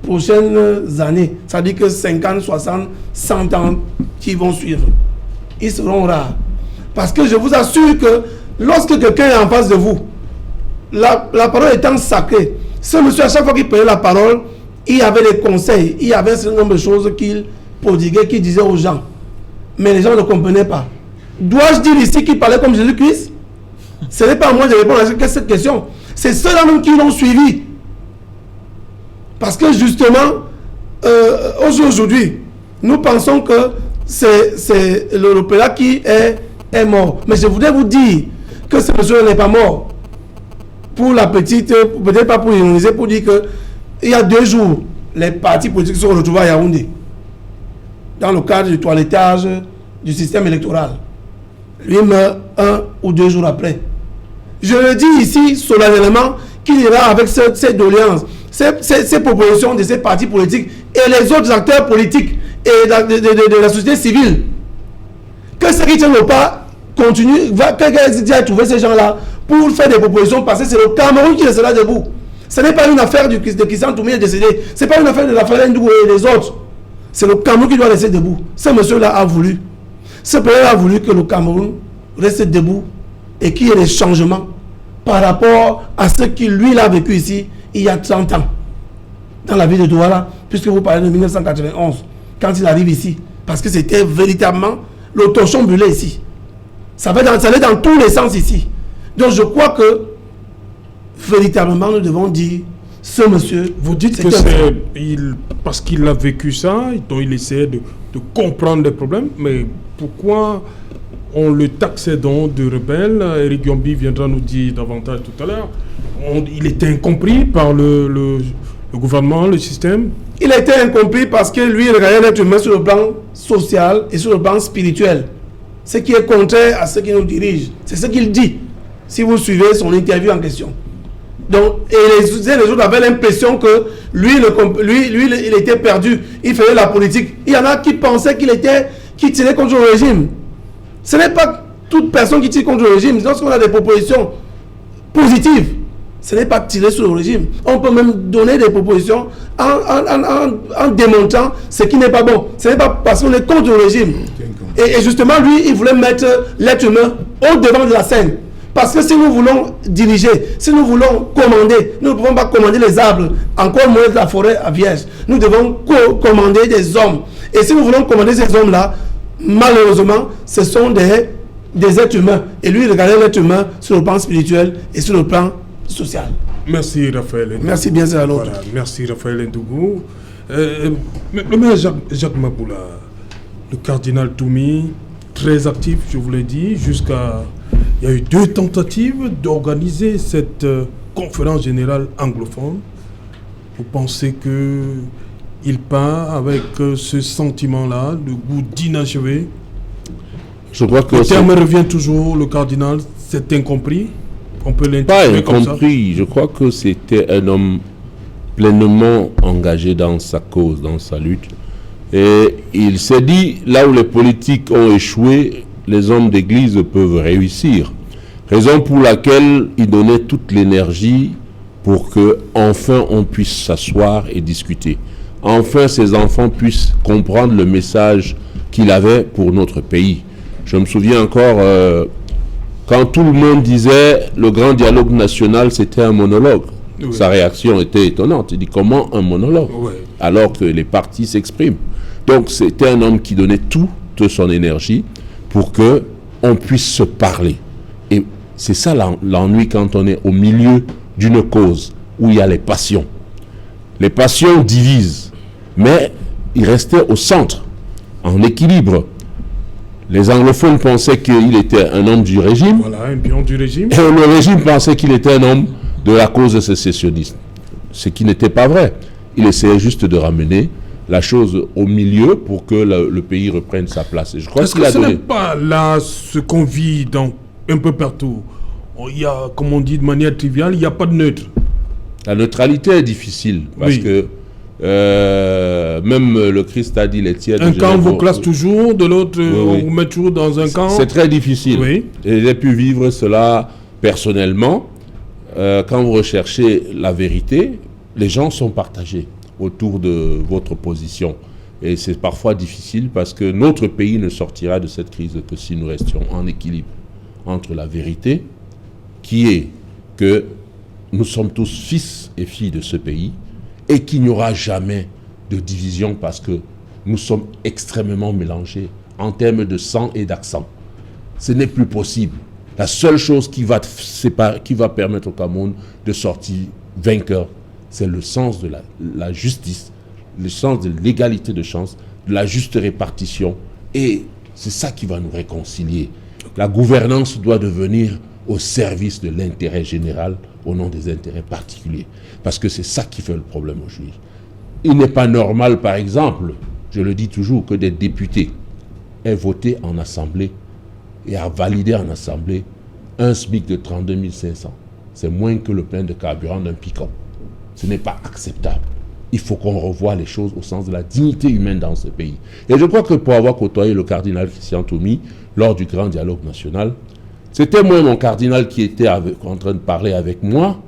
prochaines années. Ça dit que 50, 60, 100 ans qui vont suivre. Ils seront rares. Parce que je vous assure que lorsque quelqu'un est en face de vous, la parole étant sacrée, ce monsieur, à chaque fois qu'il prenait la parole, il avait des conseils, il y avait un certain nombre de choses qu'il prodiguait, qu'il disait aux gens. Mais les gens ne comprenaient pas. Dois-je dire ici qu'il parlait comme Jésus-Christ? Ce n'est pas à moi de répondre à cette question. C'est ceux-là même qui l'ont suivi. Parce que justement, aujourd'hui, nous pensons que c'est le Péla qui est mort. Mais je voudrais vous dire que ce monsieur n'est pas mort. Pour la petite, peut-être pas pour ironiser, pour dire qu'il y a 2 jours, les partis politiques se sont retrouvés à Yaoundé, dans le cadre du toilettage du système électoral. Lui meurt 1 ou 2 jours après. Je le dis ici solennellement qu'il ira avec ces doléances, ces propositions de ces partis politiques et les autres acteurs politiques et de la société civile. Que ceux qui tiennent le pas continuent, quelqu'un a trouvé ces gens-là pour faire des propositions, parce que c'est le Cameroun qui restera debout. Ce n'est pas une affaire de Christian Toumi est décédé, ce n'est pas une affaire de Raphaël Ndougou et des autres. C'est le Cameroun qui doit rester debout. Ce monsieur-là a voulu. Ce pays-là a voulu que le Cameroun reste debout et qu'il y ait des changements par rapport à ce qu'il lui a vécu ici il y a 30 ans. Dans la ville de Douala, puisque vous parlez de 1991, quand il arrive ici. Parce que c'était véritablement le torchon brûlé ici. Ça allait dans tous les sens ici. Donc je crois que véritablement nous devons dire ce monsieur. Vous dites que c'est parce qu'il a vécu ça, donc il essaie de comprendre les problèmes, mais pourquoi on le taxait donc de rebelle? Eric Yombi viendra nous dire davantage tout à l'heure. Il était incompris par le gouvernement, le système. Il a été incompris parce que lui, il regardait l'être humain sur le plan social et sur le plan spirituel. Ce qui est contraire à ce qui nous dirige. C'est ce qu'il dit, si vous suivez son interview en question. Donc, et les autres avaient l'impression que lui, il était perdu. Il faisait la politique. Il y en a qui pensaient qu'il tirait contre le régime. Ce n'est pas toute personne qui tire contre le régime. Lorsqu'on a des propositions positives, ce n'est pas tirer sur le régime. On peut même donner des propositions en démontrant ce qui n'est pas bon. Ce n'est pas parce qu'on est contre le régime. Et justement, lui, il voulait mettre l'être humain au devant de la scène. Parce que si nous voulons diriger, si nous voulons commander, nous ne pouvons pas commander les arbres, encore moins la forêt à vierge. Nous devons commander des hommes. Et si nous voulons commander ces hommes-là, malheureusement, ce sont des êtres humains. Et lui, il regardait l'être humain sur le plan spirituel et sur le plan social. Merci Raphaël Ndougou. Merci bien, c'est à l'autre. Voilà, merci Raphaël Ndougou. Le maire Jacques Maboula, le cardinal Toumi, très actif, je vous l'ai dit, il y a eu 2 tentatives d'organiser cette conférence générale anglophone. Vous pensez qu'il part avec ce sentiment-là, le goût d'inachevé? Je crois que le terme revient toujours, le cardinal, c'est incompris. On peut l'interpréter comme ça. Pas incompris, je crois que c'était un homme pleinement engagé dans sa cause, dans sa lutte. Et il s'est dit, là où les politiques ont échoué, les hommes d'église peuvent réussir. Raison pour laquelle il donnait toute l'énergie pour que enfin on puisse s'asseoir et discuter. Enfin, ces enfants puissent comprendre le message qu'il avait pour notre pays. Je me souviens encore, quand tout le monde disait le grand dialogue national, c'était un monologue. Oui. Sa réaction était étonnante. Il dit, comment un monologue? Oui. Alors que les partis s'expriment. Donc, c'était un homme qui donnait toute son énergie pour qu'on puisse se parler. Et c'est ça l'ennui quand on est au milieu d'une cause où il y a les passions. Les passions divisent, mais il restait au centre, en équilibre. Les anglophones pensaient qu'il était un homme du régime. Voilà, un pion du régime. Et le régime pensait qu'il était un homme de la cause sécessionniste. Ce qui n'était pas vrai. Il essayait juste de ramener la chose au milieu pour que le pays reprenne sa place. Et je crois qu'il a donné. Ce n'est pas là ce qu'on vit un peu partout. Il y a, comme on dit de manière triviale, il n'y a pas de neutre. La neutralité est difficile parce que même le Christ a dit les tiers. Un camp vous classe toujours, de l'autre on vous met toujours dans un camp. C'est très difficile. Oui. Et j'ai pu vivre cela personnellement. Quand vous recherchez la vérité, les gens sont partagés autour de votre position. Et c'est parfois difficile parce que notre pays ne sortira de cette crise que si nous restions en équilibre entre la vérité, qui est que nous sommes tous fils et filles de ce pays, et qu'il n'y aura jamais de division parce que nous sommes extrêmement mélangés en termes de sang et d'accent. Ce n'est plus possible. La seule chose qui va permettre au Cameroun de sortir vainqueur, c'est le sens de la justice, le sens de l'égalité de chance, de la juste répartition. Et c'est ça qui va nous réconcilier. La gouvernance doit devenir au service de l'intérêt général au nom des intérêts particuliers. Parce que c'est ça qui fait le problème aujourd'hui. Il n'est pas normal, par exemple, je le dis toujours, que des députés aient voté en assemblée et a validé en assemblée un SMIC de 32 500. C'est moins que le plein de carburant d'un pick-up. Ce n'est pas acceptable. il faut qu'on revoie les choses au sens de la dignité humaine dans ce pays. Et je crois que pour avoir côtoyé le cardinal Christian Toumi lors du grand dialogue national, c'était moi mon cardinal qui était en train de parler avec moi.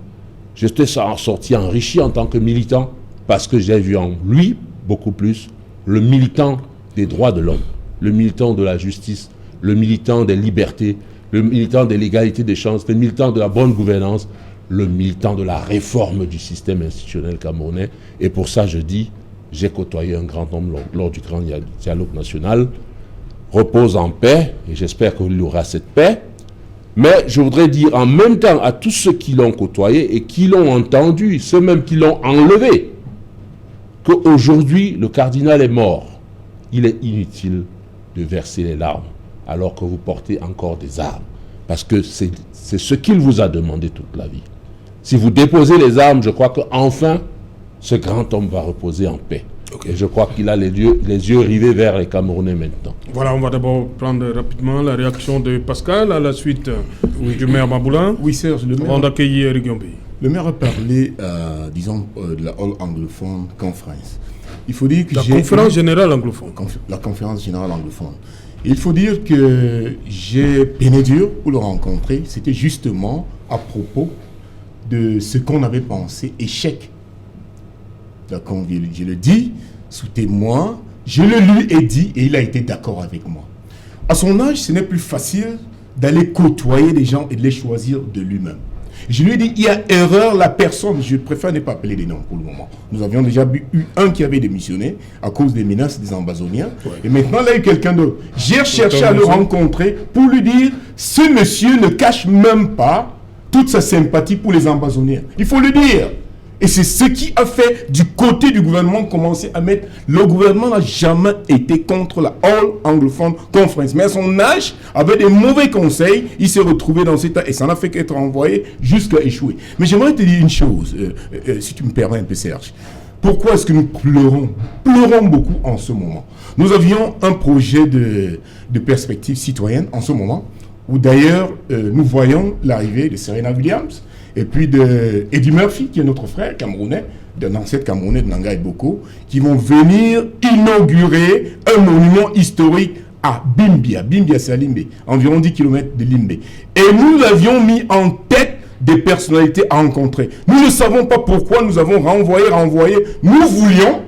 J'étais sorti enrichi en tant que militant parce que j'ai vu en lui beaucoup plus le militant des droits de l'homme, le militant de la justice, le militant des libertés, le militant de l'égalité des chances, le militant de la bonne gouvernance, le militant de la réforme du système institutionnel camerounais. Et pour ça, je dis, j'ai côtoyé un grand homme lors du grand dialogue national. Repose en paix, et j'espère qu'il y aura cette paix. Mais je voudrais dire en même temps à tous ceux qui l'ont côtoyé et qui l'ont entendu, ceux même qui l'ont enlevé, qu'aujourd'hui, le cardinal est mort. Il est inutile de verser les larmes alors que vous portez encore des armes. Parce que c'est ce qu'il vous a demandé toute la vie. Si vous déposez les armes, je crois qu'enfin, ce grand homme va reposer en paix. Okay. Et je crois qu'il a les yeux rivés vers les Camerounais maintenant. Voilà, on va d'abord prendre rapidement la réaction de Pascal à la suite du maire Maboula. Oui, Serge, le maire. Avant d'accueillir Eric Gombi. Le maire a parlé, disons, de la All Anglophone Conference. Il faut dire que la conférence générale anglophone. La conférence générale anglophone. Il faut dire que j'ai peiné dur pour le rencontrer. C'était justement à propos de ce qu'on avait pensé échec. D'accord, je le dis sous témoin, je le lui ai dit et il a été d'accord avec moi. À son âge, ce n'est plus facile d'aller côtoyer des gens et de les choisir de lui-même. Je lui ai dit, il y a erreur, la personne, je préfère ne pas appeler des noms pour le moment. Nous avions déjà eu un qui avait démissionné à cause des menaces des Ambazoniens. Ouais. Et maintenant, il y a eu quelqu'un d'autre. J'ai cherché à le rencontrer pour lui dire, ce monsieur ne cache même pas toute sa sympathie pour les Ambazoniens. Il faut le dire. Et c'est ce qui a fait du côté du gouvernement commencer à mettre... Le gouvernement n'a jamais été contre la All Anglophone Conference. Mais à son âge, avec des mauvais conseils, il s'est retrouvé dans cet état et ça n'a fait qu'être envoyé jusqu'à échouer. Mais j'aimerais te dire une chose, si tu me permets un peu, Serge. Pourquoi est-ce que nous pleurons beaucoup en ce moment? Nous avions un projet de perspective citoyenne en ce moment, où d'ailleurs nous voyons l'arrivée de Serena Williams, et puis de Eddie Murphy, qui est notre frère camerounais, d'un ancêtre camerounais de Nanga et Boko, qui vont venir inaugurer un monument historique à Bimbia. Bimbia, c'est à Limbe, environ 10 km de Limbe. Et nous l'avions mis en tête des personnalités à rencontrer. Nous ne savons pas pourquoi nous avons renvoyé. Nous voulions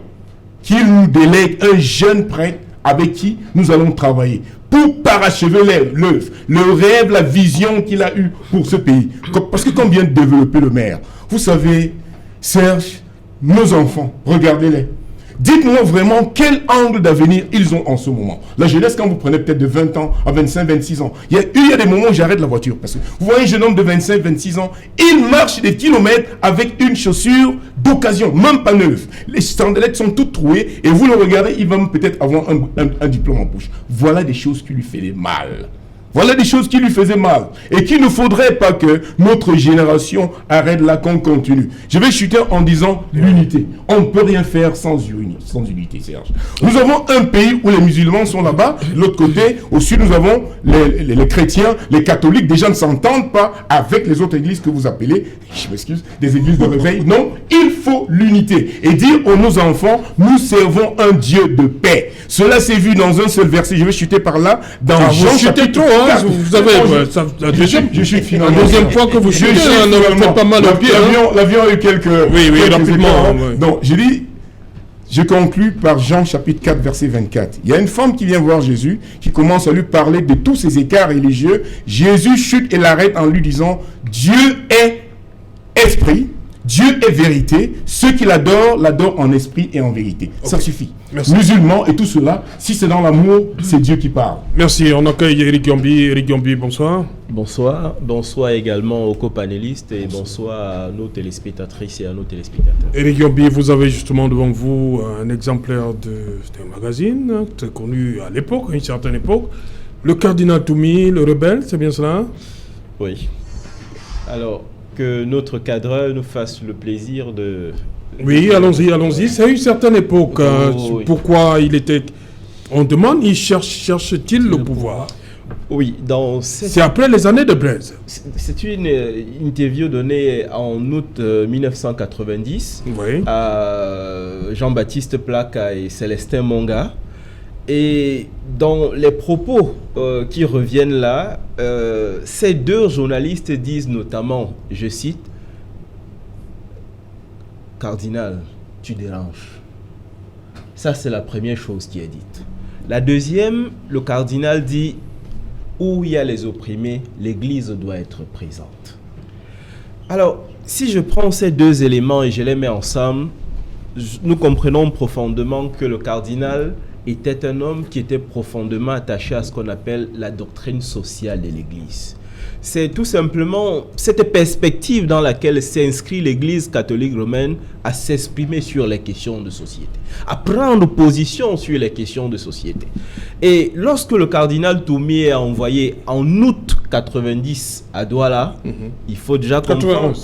qu'il nous délègue un jeune prêtre avec qui nous allons travailler pour parachever l'œuvre, le rêve, la vision qu'il a eue pour ce pays. Parce que comme vient de développer le maire, vous savez, Serge, nos enfants, regardez-les. Dites-moi vraiment quel angle d'avenir ils ont en ce moment. La jeunesse, quand vous prenez peut-être de 20 ans à 25, 26 ans, il y a des moments où j'arrête la voiture. Parce que vous voyez un jeune homme de 25, 26 ans, il marche des kilomètres avec une chaussure d'occasion, même pas neuve. Les sandalettes sont toutes trouées et vous le regardez, il va peut-être avoir un diplôme en poche. Voilà des choses qui lui faisaient mal. Voilà des choses qui lui faisaient mal et qu'il ne faudrait pas que notre génération arrête là, qu'on continue. Je vais chuter en disant l'unité. On ne peut rien faire sans unité, Serge. Nous avons un pays où les musulmans sont là-bas. De l'autre côté, au sud, nous avons les chrétiens, les catholiques. Déjà ne s'entendent pas avec les autres églises que vous appelez, je m'excuse, des églises de réveil. Non, il faut l'unité. Et dire aux nos enfants, nous servons un Dieu de paix. Cela s'est vu dans un seul verset. Je vais chuter par là. Dans Jean chapitre 3. Vous avez, je suis finalement. La deuxième fois que vous chutez, on fait pas mal au pied. L'avion a eu quelques. Oui, rapidement. Donc, je conclus par Jean chapitre 4, verset 24. Il y a une femme qui vient voir Jésus, qui commence à lui parler de tous ces écarts religieux. Jésus chute et l'arrête en lui disant, Dieu est esprit. Dieu est vérité. Ceux qui l'adorent en esprit et en vérité. Okay. Ça suffit. Merci. Musulmans et tout cela, si c'est dans l'amour, c'est Dieu qui parle. Merci. On accueille Eric Gombi. Eric Gombi, bonsoir. Bonsoir. Bonsoir également aux copanélistes et bonsoir à nos téléspectatrices et à nos téléspectateurs. Eric Gombi, vous avez justement devant vous un exemplaire d'un magazine très connu à l'époque, à une certaine époque. Le cardinal Toumi, le rebelle, c'est bien cela? Oui. Alors, que notre cadreur nous fasse le plaisir de... Oui, allons-y. C'est une certaine époque. Oui. Pourquoi il était... On demande, cherche-t-il le pouvoir? Oui, c'est après les années de Blaise. C'est une interview donnée en août 1990 à Jean-Baptiste Plaka et Célestin Monga. Et dans les propos qui reviennent là, ces deux journalistes disent notamment, je cite, « Cardinal, tu déranges ». Ça, c'est la première chose qui est dite. La deuxième, le cardinal dit, où il y a les opprimés, l'Église doit être présente. Alors, si je prends ces deux éléments et je les mets ensemble, nous comprenons profondément que le cardinal était un homme qui était profondément attaché à ce qu'on appelle la doctrine sociale de l'Église. C'est tout simplement cette perspective dans laquelle s'inscrit l'Église catholique romaine à s'exprimer sur les questions de société, à prendre position sur les questions de société. Et lorsque le cardinal Toumi est envoyé en août 90 à Douala, il faut déjà comprendre...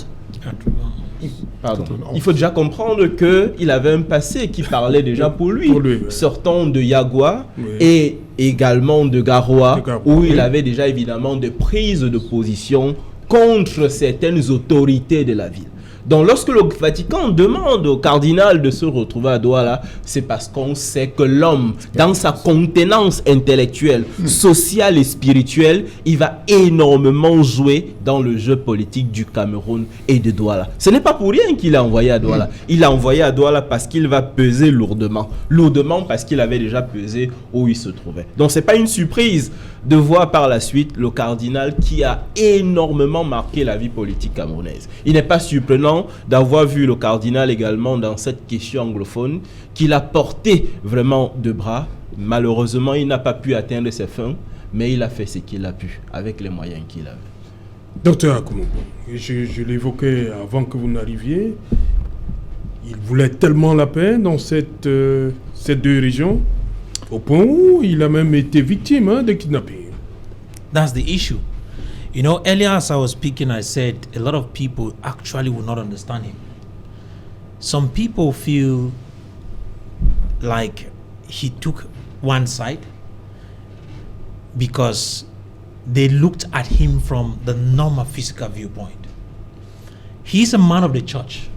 Il faut déjà comprendre qu'il avait un passé qui parlait déjà pour lui, sortant de Yagua et également de Garoua, où il avait déjà évidemment des prises de position contre certaines autorités de la ville. Donc lorsque le Vatican demande au cardinal de se retrouver à Douala, c'est parce qu'on sait que l'homme, dans sa contenance intellectuelle, sociale et spirituelle, il va énormément jouer dans le jeu politique du Cameroun et de Douala. Ce n'est pas pour rien qu'il a envoyé à Douala. Il a envoyé à Douala parce qu'il va peser lourdement. Lourdement parce qu'il avait déjà pesé où il se trouvait. Donc ce n'est pas une surprise de voir par la suite le cardinal qui a énormément marqué la vie politique camerounaise. Il n'est pas surprenant d'avoir vu le cardinal également dans cette question anglophone qu'il a porté vraiment de bras. Malheureusement, il n'a pas pu atteindre ses fins, mais il a fait ce qu'il a pu avec les moyens qu'il avait. Docteur Akumobo, je l'évoquais avant que vous n'arriviez, il voulait tellement la paix dans ces deux régions au point où il a même été victime de kidnapping. That's the issue. You know, earlier as I was speaking, I said a lot of people actually will not understand him. Some people feel like he took one side because they looked at him from the normal physical viewpoint. He's a man of the church,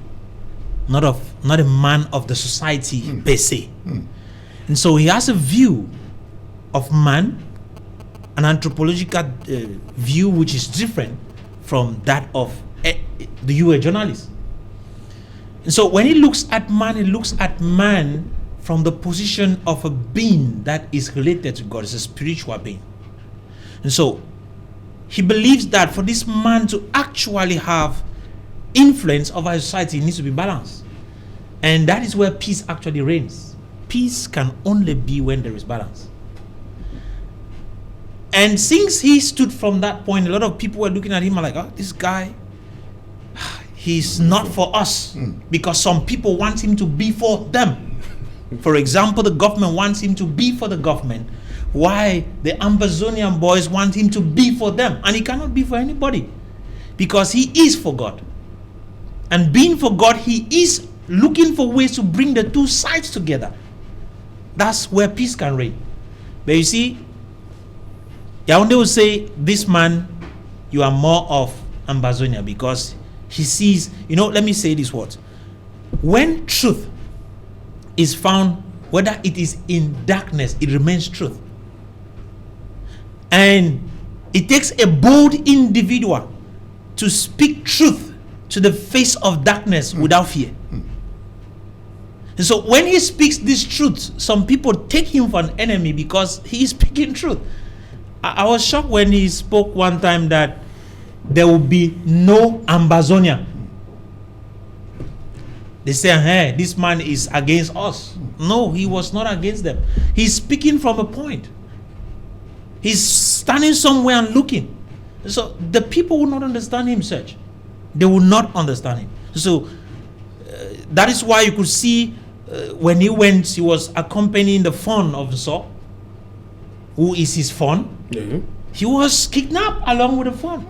not a man of the society per se. And so he has a view of man, an anthropological view which is different from that of the journalist. And so when he looks at man from the position of a being that is related to God. It's a spiritual being. And so he believes that for this man to actually have influence over his society, it needs to be balanced. And that is where peace actually reigns. Peace can only be when there is balance. And since he stood from that point, a lot of people were looking at him like, oh, this guy, he's not for us. Because some people want him to be for them. For example, the government wants him to be for the government. Why the Ambazonian boys want him to be for them. And he cannot be for anybody. Because he is for God. And being for God, he is looking for ways to bring the two sides together. That's where peace can reign. But you see, Yaoundé will say, this man, you are more of Ambazonia, because he sees, let me say these words. When truth is found, whether it is in darkness, it remains truth. And it takes a bold individual to speak truth to the face of darkness without fear. And so when he speaks this truth, some people take him for an enemy because he is speaking truth. I was shocked when he spoke one time that there will be no Ambazonia. They say, hey, this man is against us. No, he was not against them. He's speaking from a point. He's standing somewhere and looking. So the people will not understand him, Serge. They will not understand him. So that is why you could see when he went, he was accompanying the phone of Saul, who is his phone. Mm-hmm. He was kidnapped along with the phone.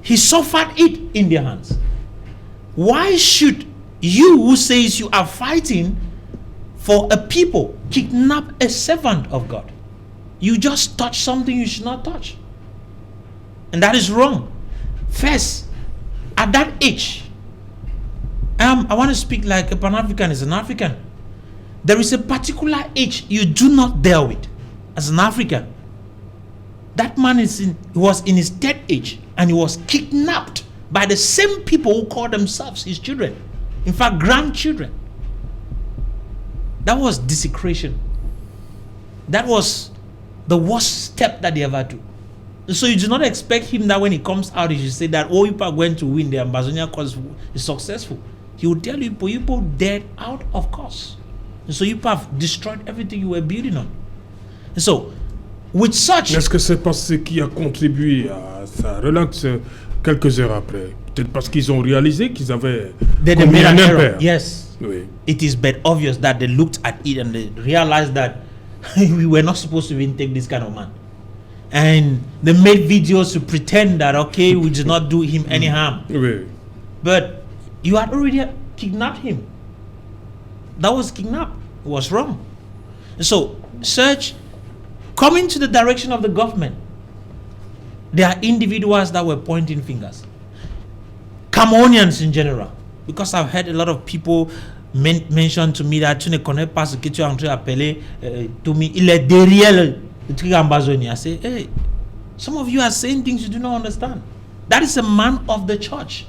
He suffered it in their hands. Why should you, who says you are fighting for a people, kidnap a servant of God? You just touch something you should not touch. And that is wrong. First, at that age, I want to speak like a Pan-African is an African. There is a particular age you do not deal with as an African. That man was in his third age and he was kidnapped by the same people who call themselves his children. In fact, grandchildren. That was desecration. That was the worst step that they ever took. So you do not expect him that when he comes out, he should say that, oh, you are going to win, the Ambazonia cause is successful. He will tell you, people dead out of course. And so you have destroyed everything you were building on. And so, with such... Est-ce que c'est parce ce qui a contribué à sa relance quelques heures après? Peut-être parce qu'ils ont réalisé qu'ils avaient commis un impair. Yes. Oui. It is but obvious that they looked at it and they realized that we were not supposed to even take this kind of man. And they made videos to pretend that, okay, we did not do him any harm. Oui. But you had already kidnapped him. That was kidnapped. It was wrong. And so, search, coming to the direction of the government, there are individuals that were pointing fingers. Cameroonians in general. Because I've heard a lot of people mention to me that tu ne connais pas ce que tu es en train d'appeler to me, il est derrière le truc Ambazonie. I say, hey, some of you are saying things you do not understand. That is a man of the church.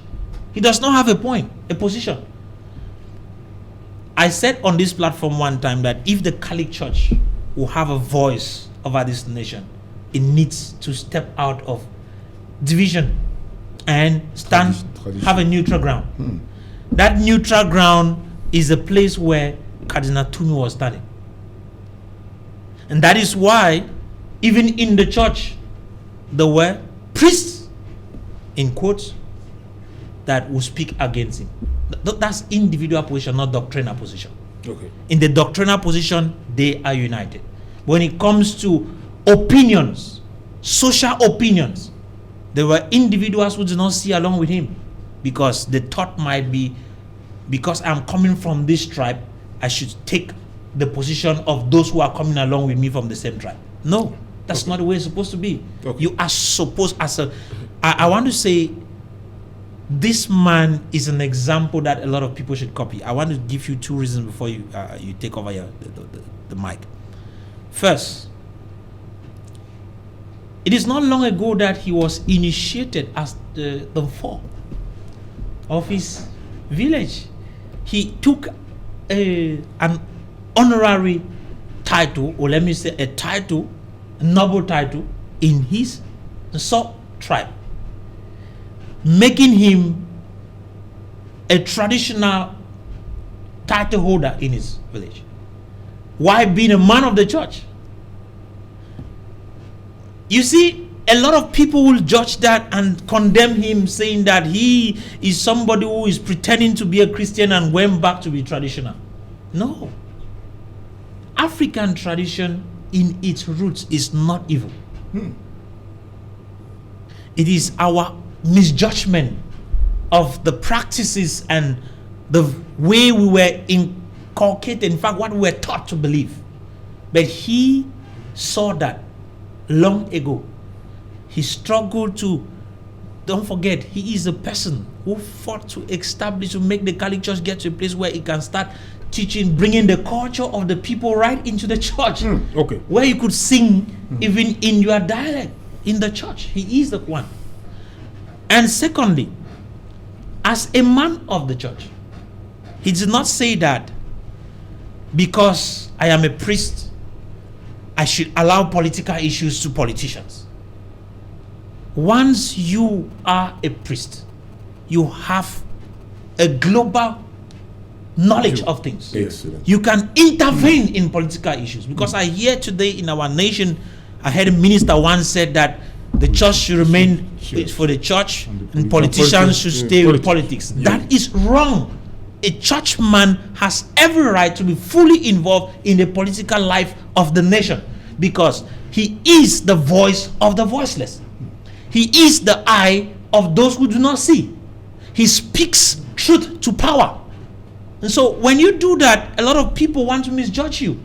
He does not have a point, a position. I said on this platform one time that if the Catholic Church will have a voice over this nation, it needs to step out of division and stand, have a neutral ground. That neutral ground is a place where Cardinal Tumi was standing. And that is why, even in the church, there were priests, in quotes, that will speak against him. That's individual position, not doctrinal position. Okay. In the doctrinal position, they are united. When it comes to opinions, social opinions, there were individuals who did not see along with him because the thought might be, because I'm coming from this tribe, I should take the position of those who are coming along with me from the same tribe. No, that's not the way it's supposed to be. Okay. You are supposed, I want to say, this man is an example that a lot of people should copy. I want to give you two reasons before you take over the mic. First, it is not long ago that he was initiated as the fall of his village. He took an honorary title, or let me say a title, a noble title, in his Nsok tribe, making him a traditional title holder in his village. Why being a man of the church? You see, a lot of people will judge that and condemn him, saying that he is somebody who is pretending to be a Christian and went back to be traditional. No. African tradition in its roots is not evil. It is our misjudgment of the practices and the way we were inculcated, in fact, what we were taught to believe. But he saw that long ago. He struggled to, don't forget, he is a person who fought to establish, to make the Catholic Church get to a place where it can start teaching, bringing the culture of the people right into the church. Okay. Where you could sing even in your dialect in the church. He is the one. And secondly, as a man of the church, he did not say that because I am a priest, I should allow political issues to politicians. Once you are a priest, you have a global knowledge of things. Excellent. You can intervene in political issues. Because I hear today in our nation, I heard a minister once said that the church should remain for the church and politicians should stay with politics. That is wrong. A churchman has every right to be fully involved in the political life of the nation because he is the voice of the voiceless. He is the eye of those who do not see. He speaks truth to power. And so when you do that, a lot of people want to misjudge you.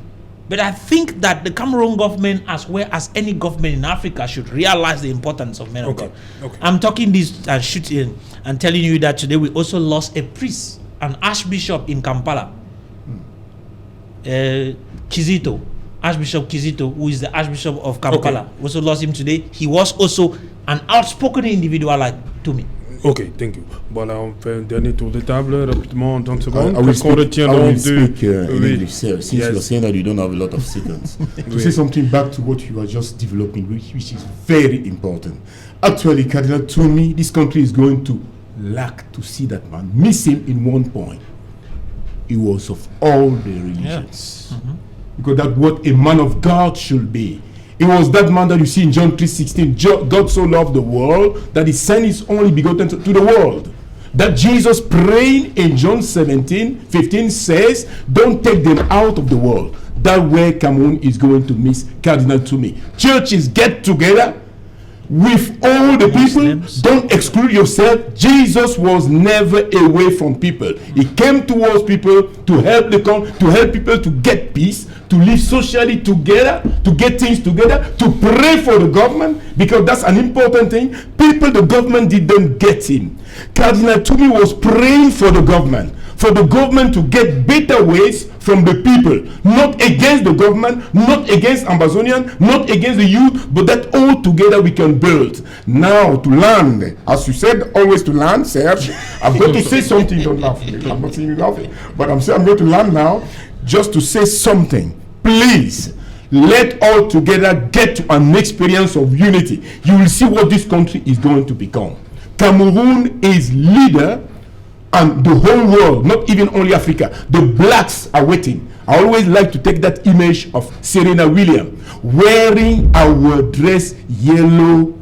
But I think that the Cameroon government, as well as any government in Africa, should realize the importance of men of God. Okay. I'm talking this and shooting and telling you that today we also lost a priest, an archbishop in Kampala, Kizito, Archbishop Kizito, who is the Archbishop of Kampala. We also lost him today. He was also an outspoken individual like Toumi. Ok, thank you. Voilà, on fait un dernier tour de table rapidement en 30 secondes. Qu'est-ce qu'on retient donc de... Since you're saying that you don't have a lot of seconds. To say something back to what you are just developing, which is very important. Actually, Cardinal Toumi, this country is going to lack to see that man. Miss him in one point. He was of all the religions. Yeah. Because that's what a man of God should be. It was that man that you see in John 3:16. God so loved the world that he sent his only begotten to the world. That Jesus praying in John 17:15 says, don't take them out of the world. That way Cameroon is going to miss Cardinal Toumi. Churches get together with all the Muslims. People. Don't exclude yourself. Jesus was never away from people. He came towards people to help people to get peace, to live socially together, to get things together, to pray for the government, because that's an important thing. People, the government didn't get him. Cardinal Toumi was praying for the government to get better ways from the people, not against the government, not against Amazonian, not against the youth, but that all together we can build. Now to land, as you said, always to land, Serge. I'm going to say something. Don't laugh. I'm not saying you laughing, but I'm saying I'm going to land now, just to say something. Please, let all together get to an experience of unity. You will see what this country is going to become. Cameroon is leader. And the whole world, not even only Africa, the blacks are waiting. I always like to take that image of Serena Williams wearing our dress yellow,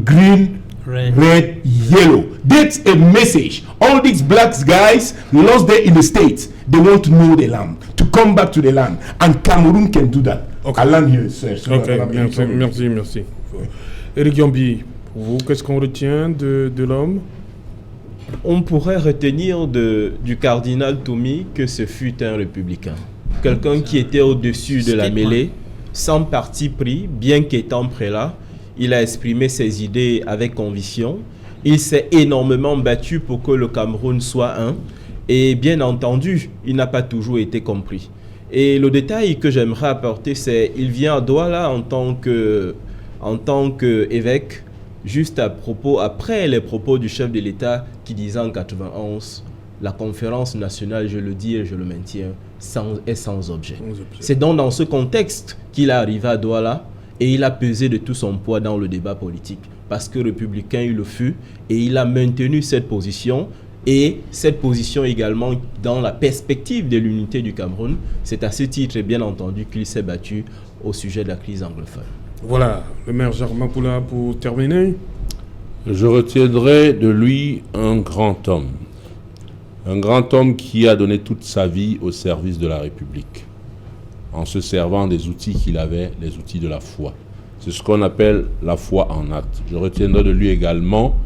green, red, yellow. That's a message. All these black guys lost there in the States. They want to know the land, to come back to the land. And Cameroon can do that. Okay. I land here, sir. Merci. Eric Yambi, pour vous, qu'est-ce qu'on retient de l'homme? On pourrait retenir du cardinal Toumi que ce fut un républicain. Quelqu'un qui était au-dessus de la mêlée, sans parti pris, bien qu'étant prélat. Il a exprimé ses idées avec conviction. Il s'est énormément battu pour que le Cameroun soit un. Et bien entendu, il n'a pas toujours été compris. Et le détail que j'aimerais apporter, c'est qu'il vient à Douala en tant qu'évêque, juste après les propos du chef de l'État qui disait en 91, la conférence nationale, je le dis et je le maintiens, est sans objet. C'est donc dans ce contexte qu'il est arrivé à Douala et il a pesé de tout son poids dans le débat politique. Parce que républicain, il le fut et il a maintenu cette position. Et cette position également dans la perspective de l'unité du Cameroun. C'est à ce titre, bien entendu, qu'il s'est battu au sujet de la crise anglophone. Voilà, le maire Germain Poula pour terminer. Je retiendrai de lui un grand homme. Un grand homme qui a donné toute sa vie au service de la République, en se servant des outils qu'il avait, les outils de la foi. C'est ce qu'on appelle la foi en acte. Je retiendrai de lui également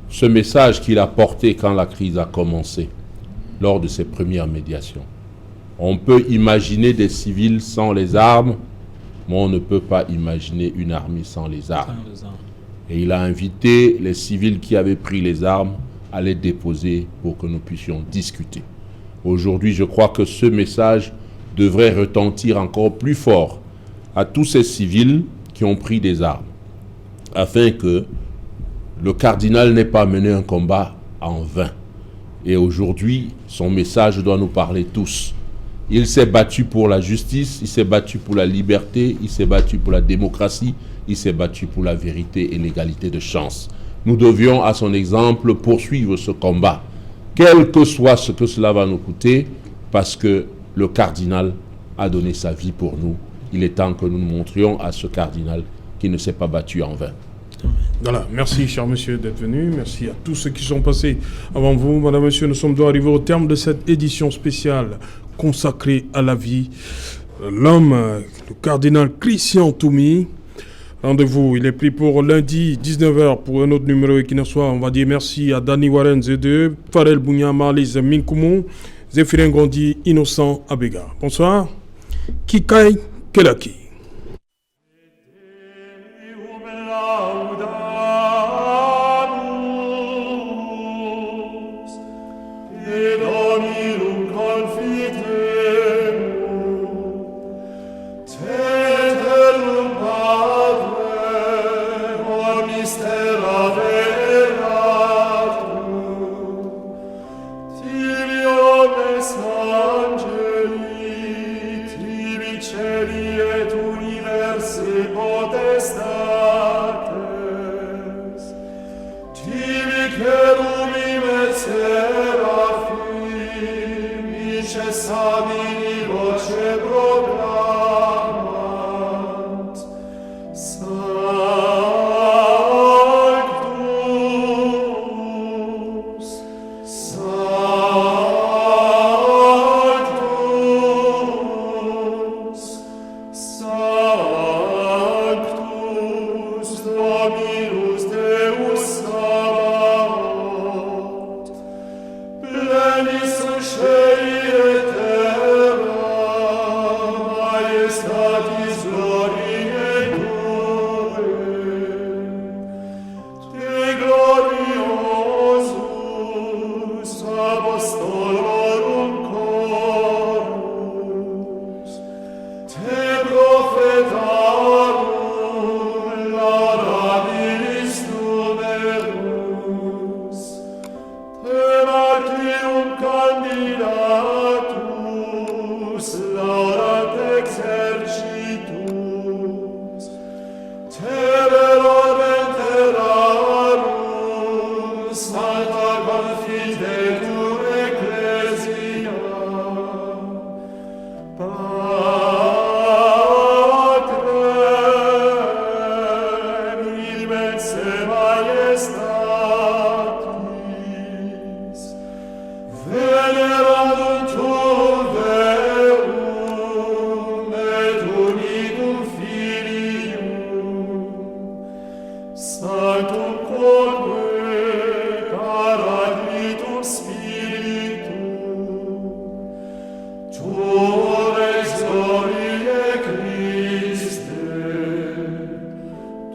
ce message qu'il a porté quand la crise a commencé, lors de ses premières médiations. On peut imaginer des civils sans les armes, mais on ne peut pas imaginer une armée sans les armes. Et il a invité les civils qui avaient pris les armes à les déposer pour que nous puissions discuter. Aujourd'hui, je crois que ce message devrait retentir encore plus fort à tous ces civils qui ont pris des armes, afin que le cardinal n'ait pas mené un combat en vain. Et aujourd'hui, son message doit nous parler tous. Il s'est battu pour la justice, il s'est battu pour la liberté, il s'est battu pour la démocratie, il s'est battu pour la vérité et l'égalité de chance. Nous devions, à son exemple, poursuivre ce combat, quel que soit ce que cela va nous coûter, parce que le cardinal a donné sa vie pour nous. Il est temps que nous nous montrions à ce cardinal qui ne s'est pas battu en vain. Voilà, merci cher monsieur d'être venu, merci à tous ceux qui sont passés avant vous. Madame, monsieur, nous sommes arrivés au terme de cette édition spéciale consacrée à la vie. L'homme, le cardinal Christian Toumi. Rendez-vous, il est pris pour lundi 19h pour un autre numéro et qui ne soit, on va dire merci à Dani Warren Z2, Farel Bounia, Marlise Minkoumou, Zéphirin Gondi, Innocent Abega. Bonsoir. Kikai Kelaki.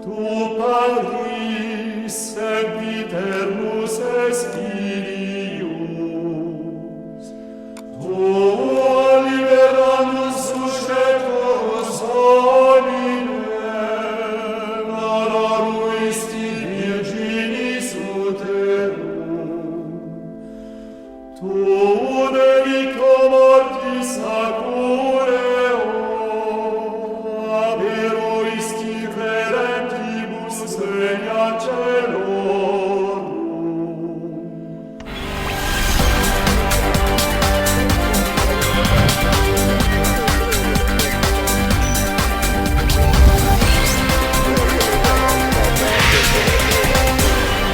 Tu paris